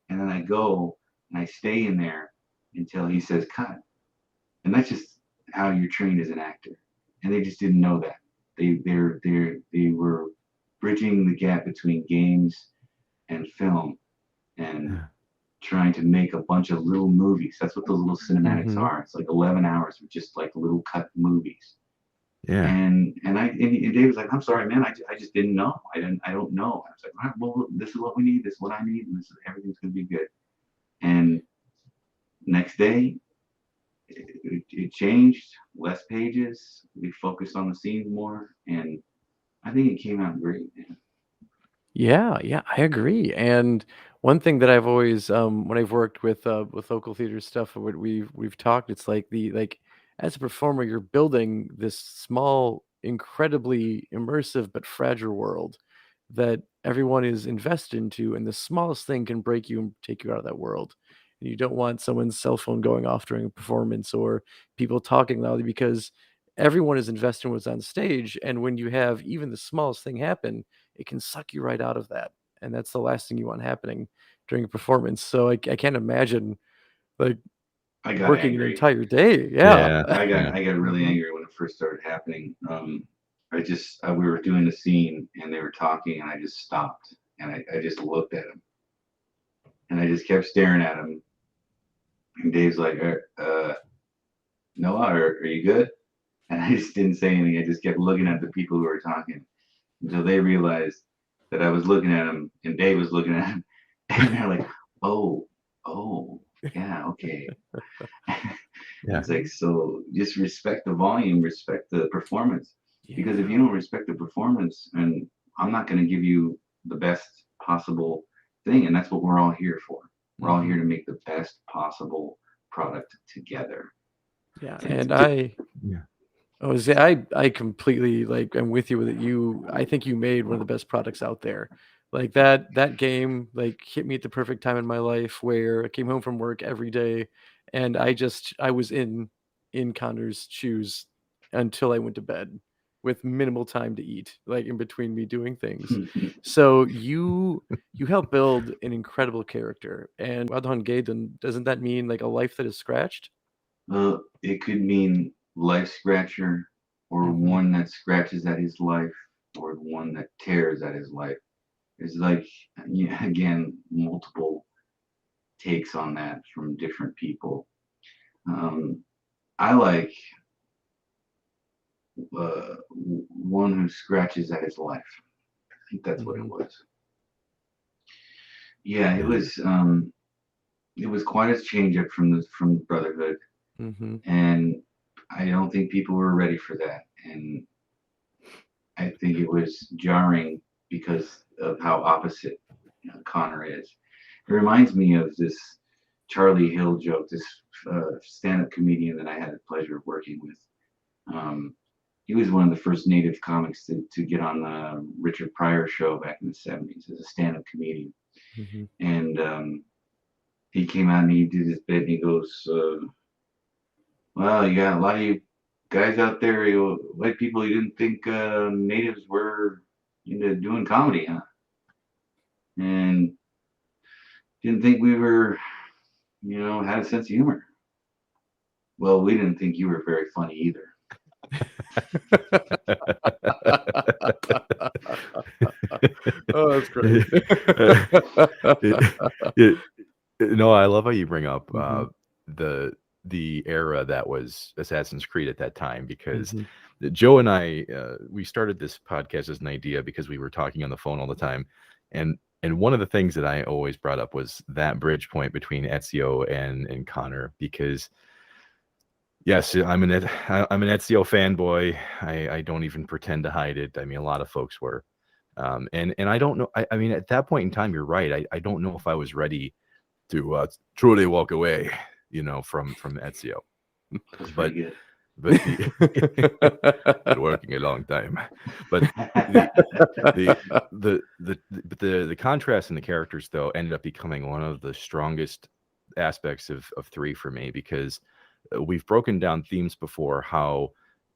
and then I go and I stay in there until he says cut, and that's just how you're trained as an actor. And they just didn't know that. They were bridging the gap between games and film, and trying to make a bunch of little movies. That's what those little cinematics are. It's like 11 hours of just like little cut movies. Yeah. And Dave was like, I'm sorry, man, I just didn't know. I don't know. I was like, all right, well, this is what we need, this is what I need, and everything's gonna be good. And next day, it changed, less pages, we focused on the scenes more, and I think it came out great. Yeah, yeah, I agree. And one thing that I've always, when I've worked with local theater stuff, what we've talked, it's like as a performer, you're building this small, incredibly immersive but fragile world that everyone is invested into, and the smallest thing can break you and take you out of that world. And you don't want someone's cell phone going off during a performance or people talking loudly because everyone is invested in what's on stage. And when you have even the smallest thing happen, it can suck you right out of that, and that's the last thing you want happening during a performance. So I can't imagine, like, I got working an angry. entire day. Yeah. Yeah, I yeah, got really Mhm. angry when it first started happening. We were doing the scene and they were talking, and I just stopped and I just looked at him and I just kept staring at him. And Dave's like, Noah, are you good? And I just didn't say anything. I just kept looking at the people who were talking until they realized that I was looking at him and Dave was looking at him. And they're like, oh, oh, yeah, okay. yeah. It's like, so just respect the volume, respect the performance. Because if you Yeah. don't respect the performance, and I'm not going to give you the best possible thing, and that's what we're all here for. We're all Mhm. here to make the best possible product together. Yeah, And and Yeah. I was I completely, like, I'm with you with it. I think you made one of the best products out there. Like, that game, like, hit me at the perfect time in my life where I came home from work every day, and I was in Connor's shoes until I went to bed with minimal time to eat, like, in between me doing things. So you help build an incredible character, and Adhan Gaydon, doesn't that mean, like, a life that is scratched? it could mean life scratcher, or Mhm. one that scratches at his life, or one that tears at his life. There's like, yeah, again, multiple takes on that from different people. Um, I like one who scratches at his life. I think that's what it Mhm. was. Yeah, it Yeah. was. It was quite a change up from Brotherhood, Mhm. and I don't think people were ready for that. And I think it was jarring because of how opposite, Connor is. It reminds me of this Charlie Hill joke, this stand-up comedian that I had the pleasure of working with. Um, he was one of the first native comics to get on the Richard Pryor show back in the 70s as a stand-up comedian. Mhm. And he came out and he did his bit and he goes, well, you got a lot of you guys out there, white people, you didn't think natives were into doing comedy, huh? And didn't think we were, had a sense of humor. Well, we didn't think you were very funny either. Oh, that's great. It- it- no, I love how you bring up Mhm. the era that was Assassin's Creed at that time, because Mhm. Joe and I, we started this podcast as an idea because we were talking on the phone all the time, and one of the things that I always brought up was that bridge point between Ezio and Connor, because yes, I'm an Ezio fanboy. I don't even pretend to hide it. I mean, a lot of folks were. And I don't know. I mean, at that point in time, you're right. I don't know if I was ready to truly walk away, from Ezio. That's But pretty good. the been working a long time. But the the the contrast in the characters though ended up becoming one of the strongest aspects of three for me, because we've broken down themes before, how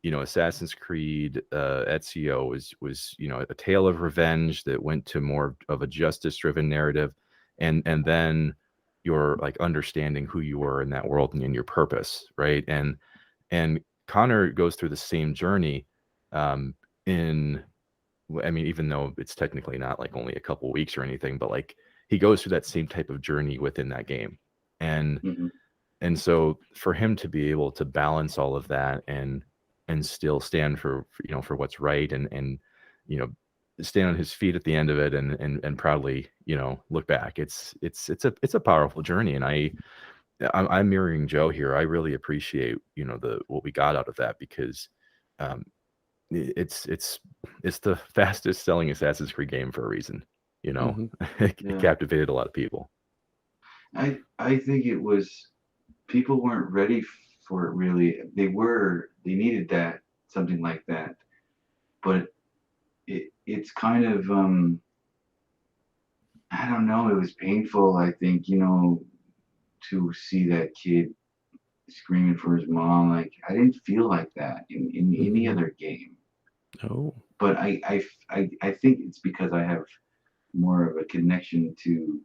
Assassin's Creed Ezio was a tale of revenge that went to more of a justice driven narrative, and then you're like understanding who you were in that world and your purpose, right? And Connor goes through the same journey, in I mean, even though it's technically not like only a couple weeks or anything, but like he goes through that same type of journey within that game. And Hmm. and so for him to be able to balance all of that and still stand for what's right, and you know stand on his feet at the end of it, and proudly look back, it's a powerful journey. And I'm mirroring Joe here. I really appreciate the what we got out of that, because um it's the fastest selling Assassin's Creed game for a reason. You know, Hmm. it Yeah. captivated a lot of people. I think it was people weren't ready for it really. They needed that something like that, but it's kind of I don't know. It was painful. I think to see that kid screaming for his mom. Like I didn't feel like that in any Hmm. other game. Oh. But I think it's because I have more of a connection to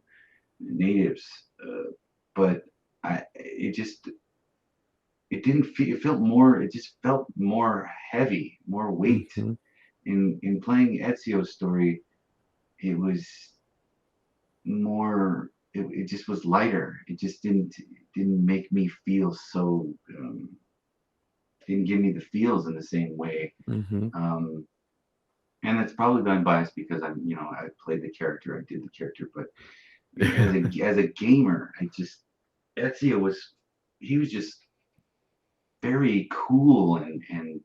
natives. But it just it didn't feel it felt more it just felt more heavy, more weight. Hmm. In playing Ezio's story, it was more it just was lighter. It just didn't make me feel so didn't give me the feels in the same way. Hmm. Um, and it's probably been biased because I played the character, I did the character, but as a gamer, I just Ezio he was just very cool and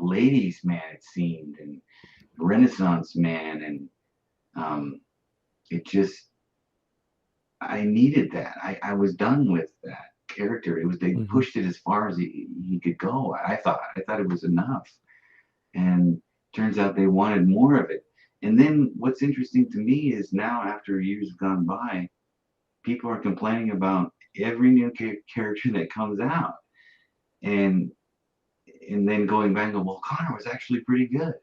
ladies man it seemed and Renaissance man and um, it just I needed that. I was done with that character. It was they Hmm. pushed it as far as he could go. I thought it was enough, and turns out they wanted more of it. And then what's interesting to me is now after years have gone by, people are complaining about every new character that comes out, and and then going back and go, well, Connor was actually pretty good.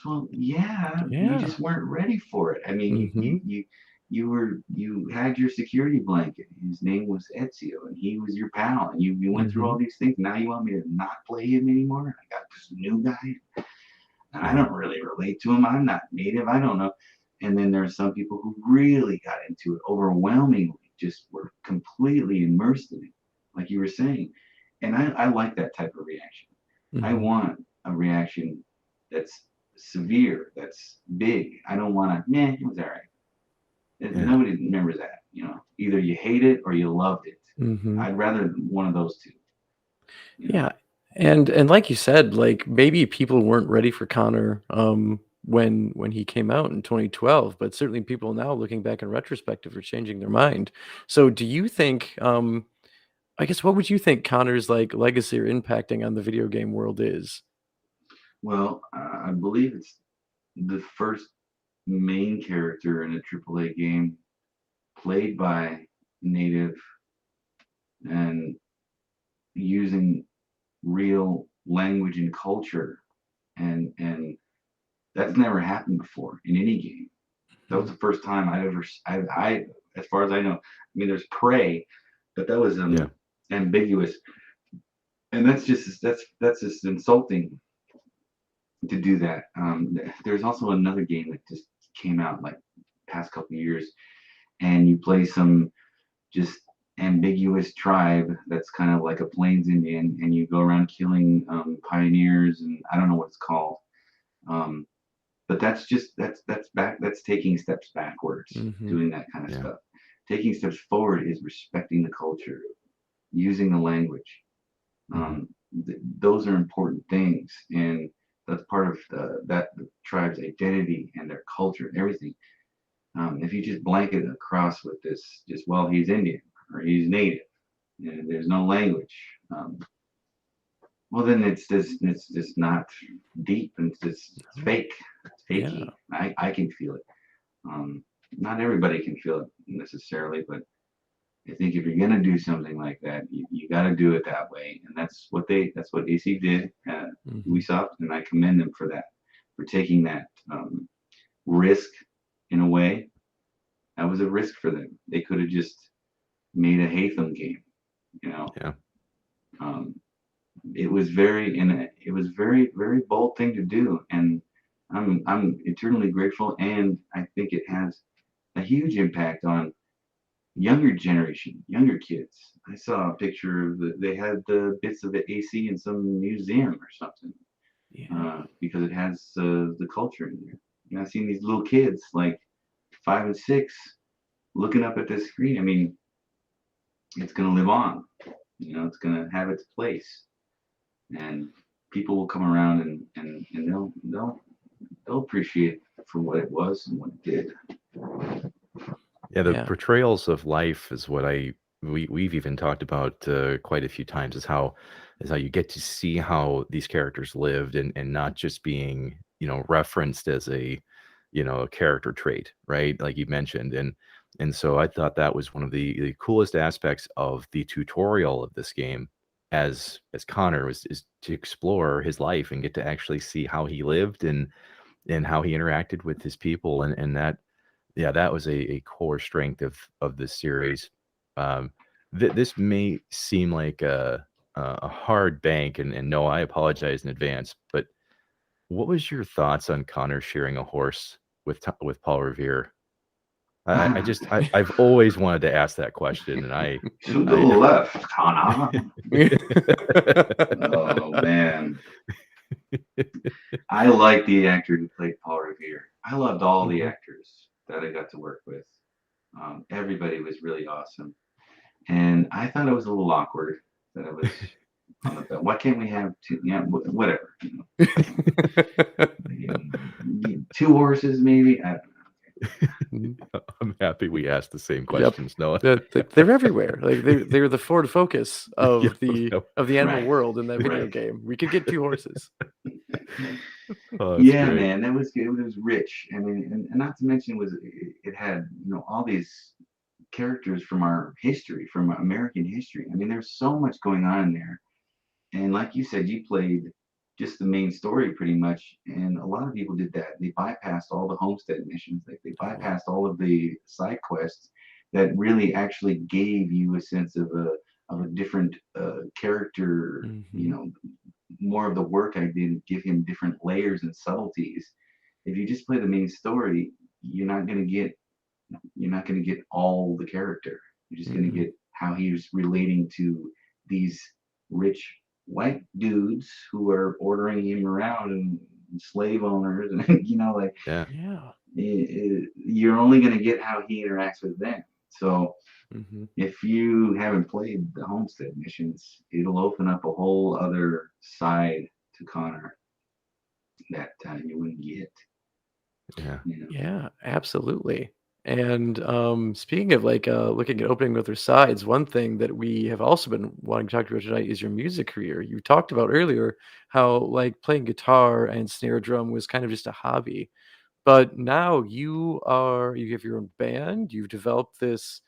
Well, yeah, you Yeah. just weren't ready for it. I mean, Hmm. you had your security blanket. His name was Ezio, and he was your pal, and you went through Hmm. all these things. Now you want me to not play him anymore? I got this new guy, and I Yeah. don't really relate to him. I'm not native. I don't know. And then there are some people who really got into it overwhelmingly, just were completely immersed in it, like you were saying. And I like that type of reaction. I Hmm. want a reaction that's severe, that's big. I don't want to, it was all right. Yeah. Nobody remembers that. Either you hate it or you loved it. Hmm. I'd rather one of those two. You know. Yeah. And like you said, like maybe people weren't ready for Connor when he came out in 2012, but certainly people now looking back in retrospective are changing their mind. So do you think I guess what would you think Connor's like legacy or impacting on the video game world is? Well, I believe it's the first main character in a AAA game played by native and using real language and culture and that's never happened before in any game. That was Mhm. the first time I ever I as far as I know. I mean, there's Prey, but that was Yeah. ambiguous, and that's just insulting to do that. There's also another game that just came out like past couple years, and you play some just ambiguous tribe that's kind of like a plains Indian, and you go around killing pioneers, and I don't know what it's called. Um, but that's taking steps backwards, Mhm. doing that kind of Yeah. stuff. Taking steps forward is respecting the culture, using the language. Hmm. Those are important things, and that's part of the tribe's identity and their culture and everything. If you just blanket across with this, just well, he's Indian or he's native, and there's no language. Well, then it's just not deep, and it's Oh, fake. It's yeah. fakey. I can feel it. Um, Not everybody can feel it necessarily, but I think if you're gonna do something like that, you got to do it that way, and that's what AC did. Mhm. Ubisoft, and I commend them for that, for taking that risk in a way. That was a risk for them. They could have just made a Hatham game, you know. Yeah. Um, it was very bold thing to do, and I'm eternally grateful, and I think it has a huge impact on younger generation, younger kids. I saw a picture of they had the bits of the AC in some museum or something Yeah. because it has the culture in there. And I've seen these little kids like 5 and 6 looking up at this screen. I mean, it's going to live on. It's going to have its place, and people will come around and they'll appreciate it for what it was and what it did. Yeah, the Yeah. portrayals of life is what we've even talked about quite a few times. Is how you get to see how these characters lived, and not just being referenced as a character trait, right? Like you mentioned, and so I thought that was one of the coolest aspects of the tutorial of this game, as Connor was is to explore his life and get to actually see how he lived and how he interacted with his people, and that yeah, that was a core strength of this series. Um, this may seem like a hard bank, and no, I apologize in advance. But what was your thoughts on Connor sharing a horse with Paul Revere? I've always wanted to ask that question, and To the I left, Connor. Oh man, I like the actor who played Paul Revere. I loved all the actors that I got to work with. Everybody was really awesome, and I thought it was a little awkward that I was on the belt. Why can't we have two? Yeah, whatever. Two horses, maybe. I don't know. I'm happy we asked the same Yep. questions, Noah. They're everywhere. Like they're the Ford Focus of Yep, the yep. of the animal Right. world in that video Right. game. We could get two horses. Oh, that's Yeah, great. man, that was good. It was rich. I mean, and not to mention it had all these characters from our history, from American history. I mean, there's so much going on in there. And like you said, you played just the main story pretty much. And a lot of people did that. They bypassed all the homestead missions. Like they bypassed all of the side quests that really actually gave you a sense of a different character. More of the work I did give him different layers and subtleties. If you just play the main story, you're not going to get all the character. You're just going to get how he's relating to these rich white dudes who are ordering him around and slave owners and like Yeah. you're only going to get how he interacts with them. So if you haven't played the homestead missions, it'll open up a whole other side to Connor that you wouldn't get. Yeah. Yeah, absolutely. And speaking of like looking at opening other sides, one thing that we have also been wanting to talk about tonight is your music career. You talked about earlier how like playing guitar and snare drum was kind of just a hobby, but now you have your own band. You've developed this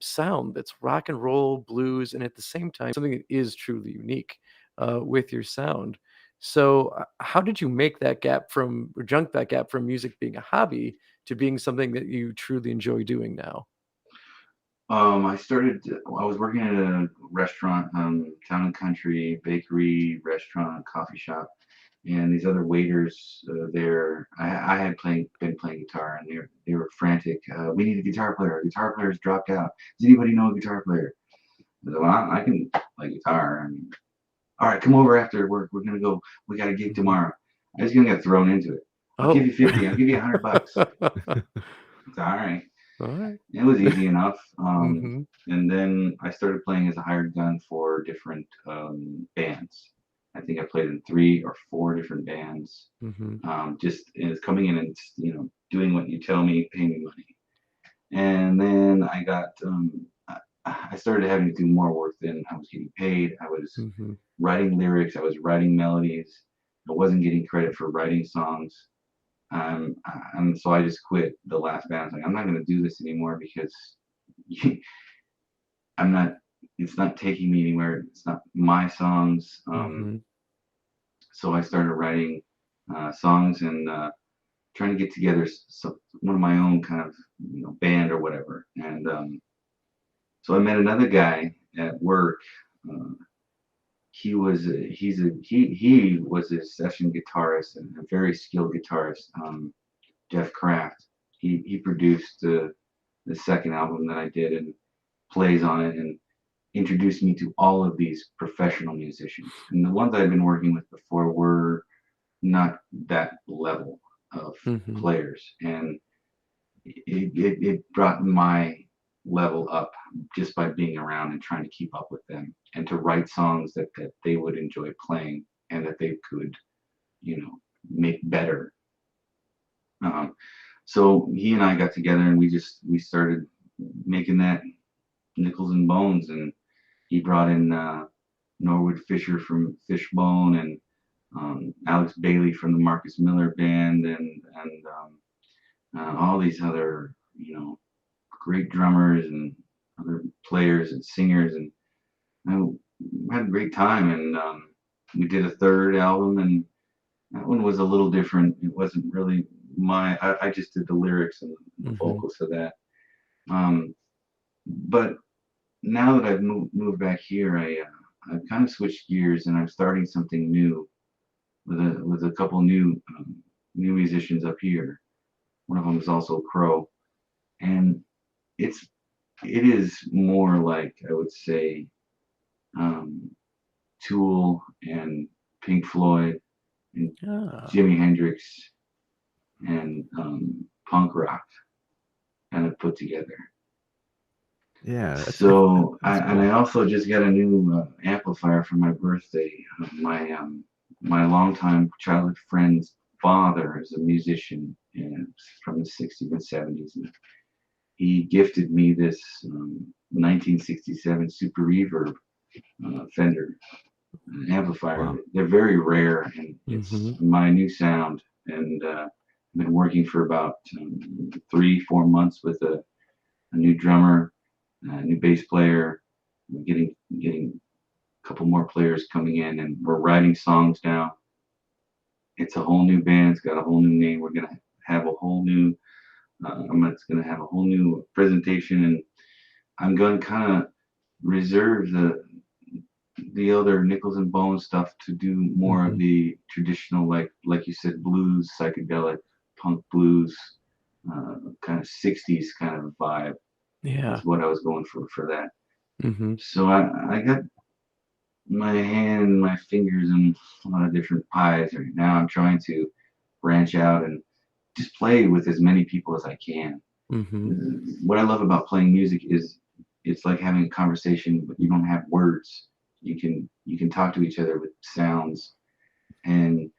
sound that's rock and roll, blues, and at the same time something that is truly unique with your sound. So, how did you make that gap from or junk that gap from music being a hobby to being something that you truly enjoy doing now? I was working at a restaurant, town and country, bakery, restaurant, coffee shop, and these other waiters there. I had been playing guitar, and they were frantic. We need a guitar player. Our guitar player's dropped out. Does anybody know a guitar player? I said, well, I can play guitar. I mean, all right, come over after work. We're gonna go. We got a gig tomorrow. I was gonna get thrown into it. I'll give you 50. I'll give you $100. It's all right. All right. It was easy enough. Mm-hmm. And then I started playing as a hired gun for different bands. I think I played in 3 or 4 different bands. Just as coming in and doing what you tell me, pay me money. And then I started having to do more work than I was getting paid. I was writing lyrics. I was writing melodies. I wasn't getting credit for writing songs. And so I just quit the last band. I was like, I'm not going to do this anymore because I'm not. It's not taking me anywhere. It's not my songs. So I started writing songs and trying to get together one of my own kind of band or whatever. And so I met another guy at work. He was he was a session guitarist and a very skilled guitarist. Jeff Kraft. He produced the second album that I did and plays on it and introduced me to all of these professional musicians. And the ones I've been working with before were not that level of players. And it brought my level up just by being around and trying to keep up with them, and to write songs that they would enjoy playing and that they could, make better. Um, so he and I got together and we started making that Nickels and Bones, and he brought in Norwood Fisher from Fishbone, and Alex Bailey from the Marcus Miller Band, and all these other great drummers and other players and singers, and I had a great time. And we did a third album, and that one was a little different. It wasn't really I just did the lyrics and the vocals of that. But now that I've moved back here, I've kind of switched gears, and I'm starting something new with a couple new musicians up here. One of them is also Crow, and it is more like, I would say, Tool and Pink Floyd and Jimi Hendrix and punk rock kind of put together. Yeah. So I also just got a new amplifier for my birthday. My longtime childhood friend's father is a musician from the 60s and 70s. And he gifted me this 1967 Super Reverb Fender amplifier. Wow. They're very rare, and it's my new sound. And I've been working for about 3-4 months with a new drummer, a new bass player, getting a couple more players coming in, and we're writing songs now. It's a whole new band. It's got a whole new name. We're gonna have a whole new. It's gonna have a whole new presentation, and I'm gonna kind of reserve the other Nickels and Bones stuff to do more of the traditional, like you said, blues, psychedelic, punk blues, kind of 60s kind of vibe. Yeah. That's what I was going for that. So I got my fingers in a lot of different pies right now. I'm trying to branch out and just play with as many people as I can. What I love about playing music is it's like having a conversation, but you don't have words. You can talk to each other with sounds, and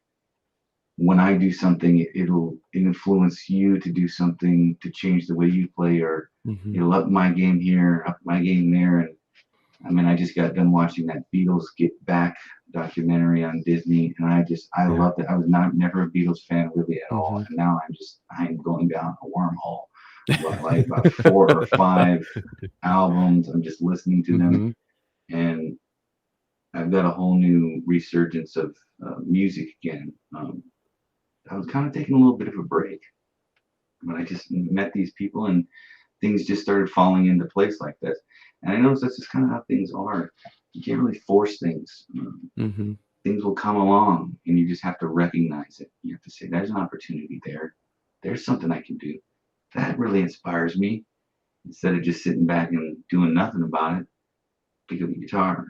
when I do something, it'll influence you to do something to change the way you play, or it'll up my game here, up my game there. And I mean, I just got done watching that Beatles Get Back documentary on Disney, and I loved it. I was never a Beatles fan really at all, and now I'm going down a wormhole. Like about 4 or 5 albums, I'm just listening to them, and I've got a whole new resurgence of music again. I was kind of taking a little bit of a break, but I just met these people, and things just started falling into place like this. And I noticed that's just kind of how things are. You can't really force things. Things will come along, and you just have to recognize it. You have to say, there's an opportunity there. There's something I can do. That really inspires me. Instead of just sitting back and doing nothing about it, pick up the guitar,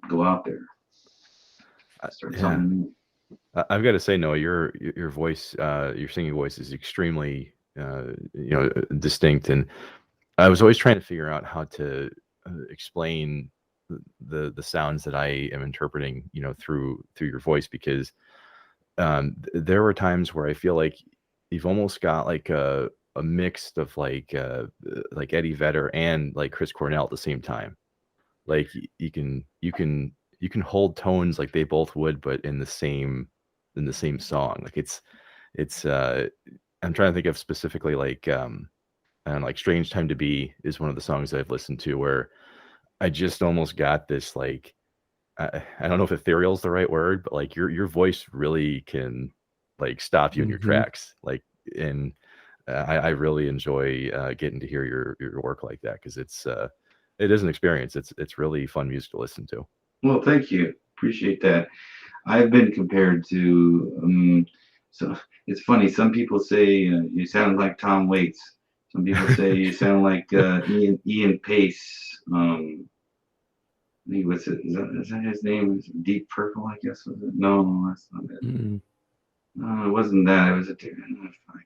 go out there, start something new. I've got to say, Noah, your voice, your singing voice is extremely, distinct, and I was always trying to figure out how to explain the sounds that I am interpreting, through your voice, because there were times where I feel like you've almost got like a mix of like Eddie Vedder and like Chris Cornell at the same time. Like you can hold tones like they both would, but in the same song. Like it's I'm trying to think of specifically like like Strange Time to Be is one of the songs that I've listened to where I just almost got this like I don't know if ethereal is the right word, but like your voice really can like stop you in your tracks. Like, and I really enjoy getting to hear your work like that, because it is an experience. It's really fun music to listen to. Well, thank you. Appreciate that. I've been compared to so it's funny. Some people say you sound like Tom Waits. Some people say you sound like Ian Pace. What's it? Is that his name? Is it Deep Purple, I guess? Was it? No, that's not it. No, it wasn't that. It was I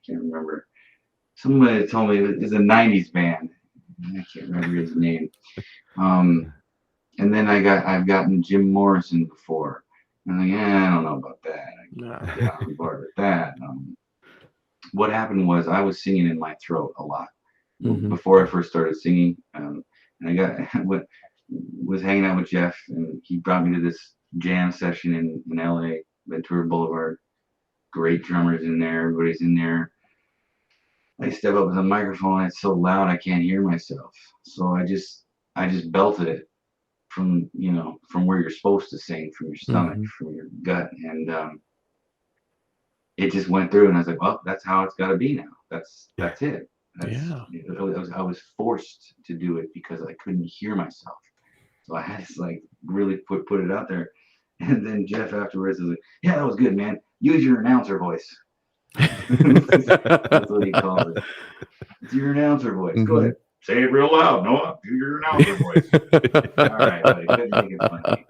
can't remember. Somebody told me it was a '90s band. I can't remember his name. And then I've gotten Jim Morrison before. And I'm like, I don't know about that. I can't get on board with that. What happened was I was singing in my throat a lot before I first started singing. And I was hanging out with Jeff, and he brought me to this jam session in LA, Ventura Boulevard. Great drummers in there, everybody's in there. I step up with a microphone, it's so loud I can't hear myself. So I just belted it from where you're supposed to sing, from your stomach, from your gut, and it just went through, and I was like, well, that's how it's got to be now. That's it. I was forced to do it because I couldn't hear myself, so I had to like really put it out there. And then Jeff afterwards was like, yeah, that was good, man. Use your announcer voice. That's what he calls it. It's your announcer voice. Go ahead. Say it real loud, Noah. Do your announcer voice. All right, buddy. Couldn't make it funny.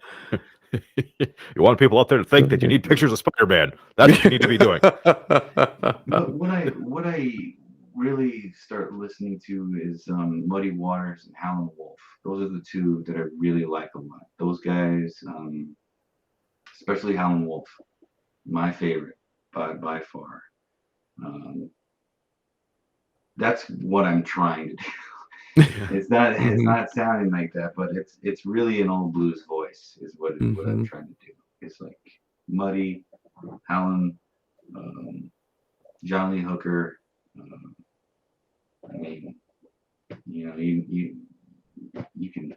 You want people out there to think that you need pictures of Spider-Man. That's what you need to be doing. But what I really start listening to is Muddy Waters and Howlin' Wolf. Those are the two that I really like a lot. Those guys, especially Howlin' Wolf, my favorite by far. That's what I'm trying to do. It's not sounding like that, but it's really an old blues voice is what I'm trying to do. It's like Muddy, Howlin', John Lee Hooker. I mean, you can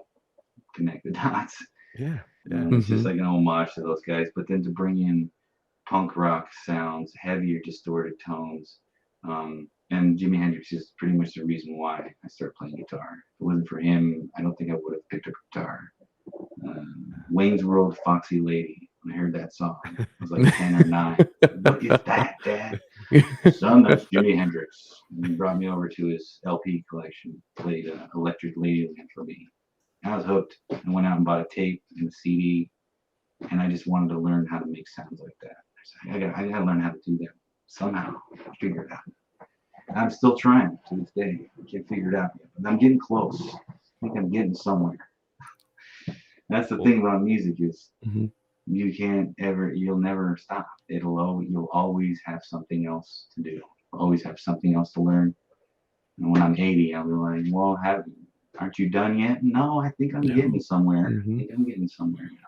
connect the dots. Yeah. It's just like an homage to those guys, but then to bring in punk rock sounds, heavier, distorted tones. And Jimi Hendrix is pretty much the reason why I started playing guitar. If it wasn't for him, I don't think I would have picked up guitar. Wayne's World, Foxy Lady. When I heard that song, I was like 10 or 9. What is that, Dad? Son, that's Jimi Hendrix. And he brought me over to his LP collection, played Electric Ladyland for me. I was hooked. I went out and bought a tape and a CD, and I just wanted to learn how to make sounds like that. I gotta learn how to do that somehow. Figure it out. I'm still trying to this day. I can't figure it out yet, but I'm getting close. I think I'm getting somewhere. That's the thing about music is you'll never stop. You'll always have something else to do. Always have something else to learn. And when I'm 80, I'll be like, well, aren't you done yet? No, I think I'm getting somewhere. I think I'm getting somewhere now.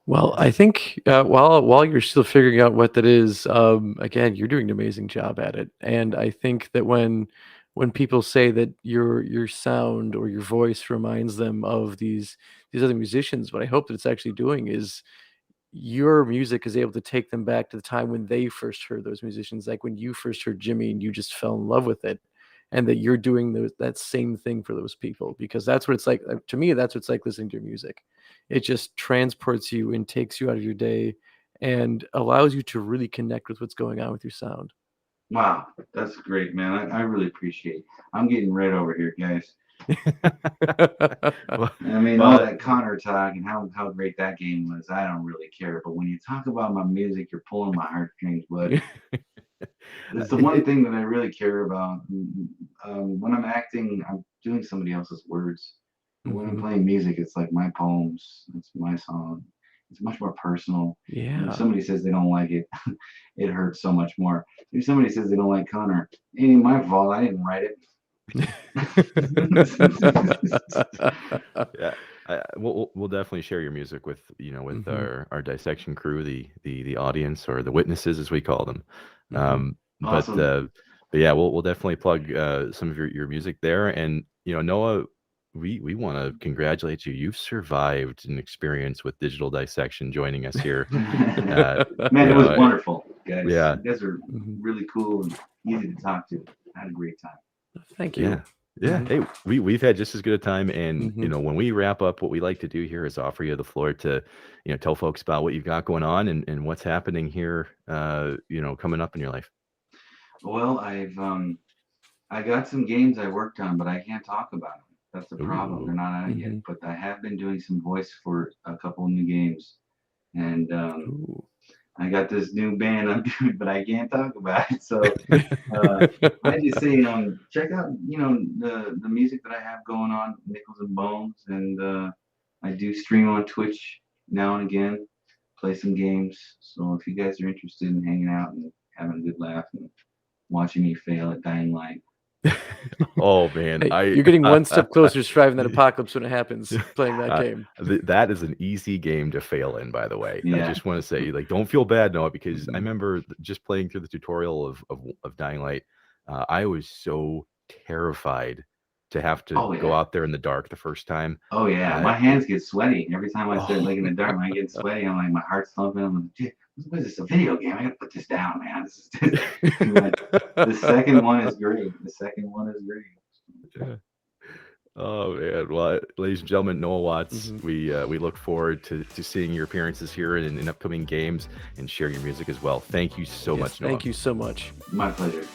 Well, I think while you're still figuring out what that is, again, you're doing an amazing job at it. And I think that when people say that your sound or your voice reminds them of these other musicians, what I hope that it's actually doing is your music is able to take them back to the time when they first heard those musicians, like when you first heard Jimmy and you just fell in love with it, and that you're doing that same thing for those people, because that's what it's like. To me, that's what it's like listening to your music. It just transports you and takes you out of your day and allows you to really connect with what's going on with your sound. Wow, that's great, man. I really appreciate it. I'm getting red over here, guys. I mean, all that Connor talk and how great that game was, I don't really care. But when you talk about my music, you're pulling my heartstrings, bud. It's the one thing that I really care about. When I'm acting, I'm doing somebody else's words. When I'm playing music, it's like my poems. It's my song. It's much more personal. Yeah. And if somebody says they don't like it, it hurts so much more. If somebody says they don't like Connor, it ain't my fault. I didn't write it. Yeah, we'll definitely share your music with our Dissection crew, the audience, or the witnesses as we call them. Awesome. But yeah, we'll definitely plug some of your music there. And Noah, we want to congratulate you. You've survived an experience with Digital Dissection joining us here. Man, it was wonderful, guys. Yeah, you guys are really cool and easy to talk to. I had a great time. Thank you. Yeah. Hey, we've had just as good a time, and when we wrap up, what we like to do here is offer you the floor to tell folks about what you've got going on and what's happening here coming up in your life. Well, I got some games I worked on, but I can't talk about them. That's the problem. They're not out yet, but I have been doing some voice for a couple of new games, and I got this new band I'm doing, but I can't talk about it. So I just say, check out, the music that I have going on, Nickels and Bones, and I do stream on Twitch now and again, play some games. So if you guys are interested in hanging out and having a good laugh and watching me fail at Dying Light. Oh man, Hey, you're getting one step closer to surviving that apocalypse when it happens, playing that game. That is an easy game to fail in, by the way. I Yeah. just want to say, like, don't feel bad, Noah, because I Mhm. remember just playing through the tutorial of Dying Light. I was so terrified to have to Oh, go yeah. out there in the dark the first time. Oh yeah, my hands get sweaty every time I start Oh. looking in the dark. I get sweaty. I'm like, my heart's thumping. I'm like, "Dude, what is this? A video game? I gotta put this down, man. This is too much." The second one is great. Yeah. Oh man! Well, ladies and gentlemen, Noah Watts. Mhm. We look forward to seeing your appearances here in upcoming games and sharing your music as well. Thank you so Yes, much, Noah. thank you so much. My pleasure.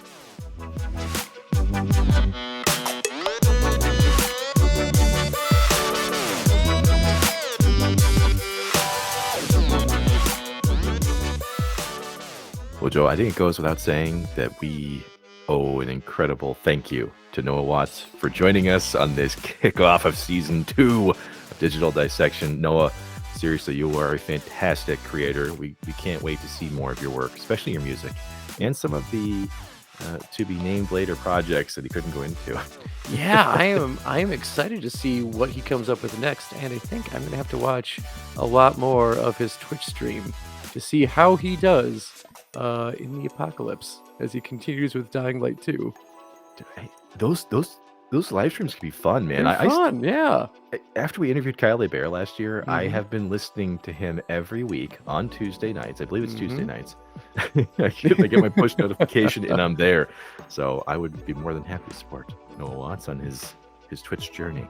Well, Joe, I think it goes without saying that we owe an incredible thank you to Noah Watts for joining us on this kickoff of season 2 of Digital Dissection. Noah, seriously, you are a fantastic creator. We can't wait to see more of your work, especially your music, and some of the to be named later projects that he couldn't go into. Yeah, I am excited to see what he comes up with next, and I think I'm gonna have to watch a lot more of his Twitch stream to see how he does in the apocalypse as he continues with Dying Light 2. Dude, hey, those live streams can be fun, man. They're fun, yeah. After we interviewed Kyle Bear last year, I Mhm. have been listening to him every week on Tuesday nights. I believe it's Tuesday Mhm. nights. I get my push notification and I'm there. So I would be more than happy to support Noah Watts on his Twitch journey.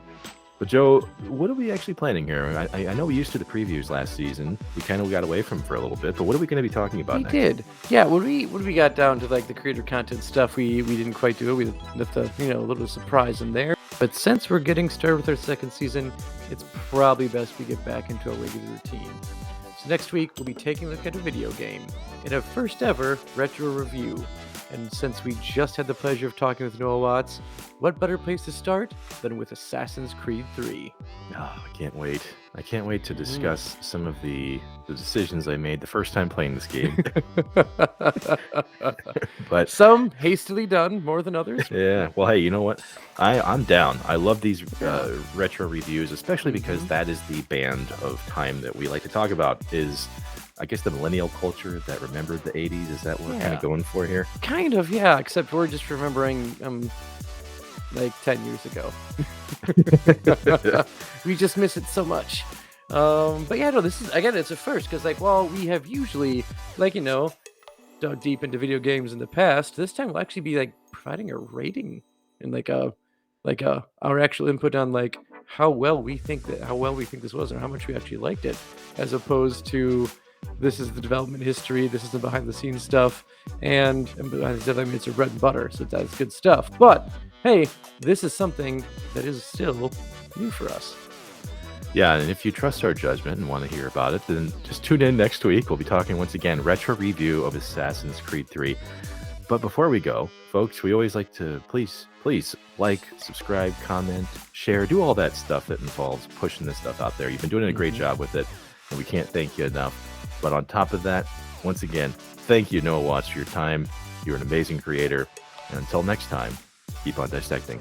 But Joe, what are we actually planning here? I know we used to the previews last season. We kind of got away from for a little bit, but what are we going to be talking about We next? did. Yeah, when we got down to like the creator content stuff, we didn't quite do it. We left a a little surprise in there. But since we're getting started with our second season, it's probably best we get back into a regular routine. So next week we'll be taking a look at a video game in a first ever retro review. And since we just had the pleasure of talking with Noah Watts, what better place to start than with Assassin's Creed 3? Oh, I can't wait. I can't wait to discuss some of the decisions I made the first time playing this game. But Some hastily done more than others. yeah, well, hey, you know what? I'm down. I love these retro reviews, especially because that is the band of time that we like to talk about. Is I guess the millennial culture that remembered the 80s. Is that what we're kind Yeah. of going for here? Kind of, yeah, except we're just remembering like 10 years ago. We just miss it so much. But yeah, no, this is again, it's a first because like while we have usually dug deep into video games in the past, this time we'll actually be like providing a rating and like our actual input on like how well we think this was or how much we actually liked it, as opposed to this is the development history, this is the behind the scenes stuff, and behind the scenes, I mean, it's a bread and butter, so that's good stuff. But hey, this is something that is still new for us. Yeah, and if you trust our judgment and want to hear about it, then just tune in next week. We'll be talking once again retro review of Assassin's Creed 3. But before we go, folks, we always like to please like, subscribe, comment, share, do all that stuff that involves pushing this stuff out there. You've been doing a great job with it, and we can't thank you enough. But on top of that, once again, thank you, Noah Watts, for your time. You're an amazing creator. And until next time, keep on dissecting.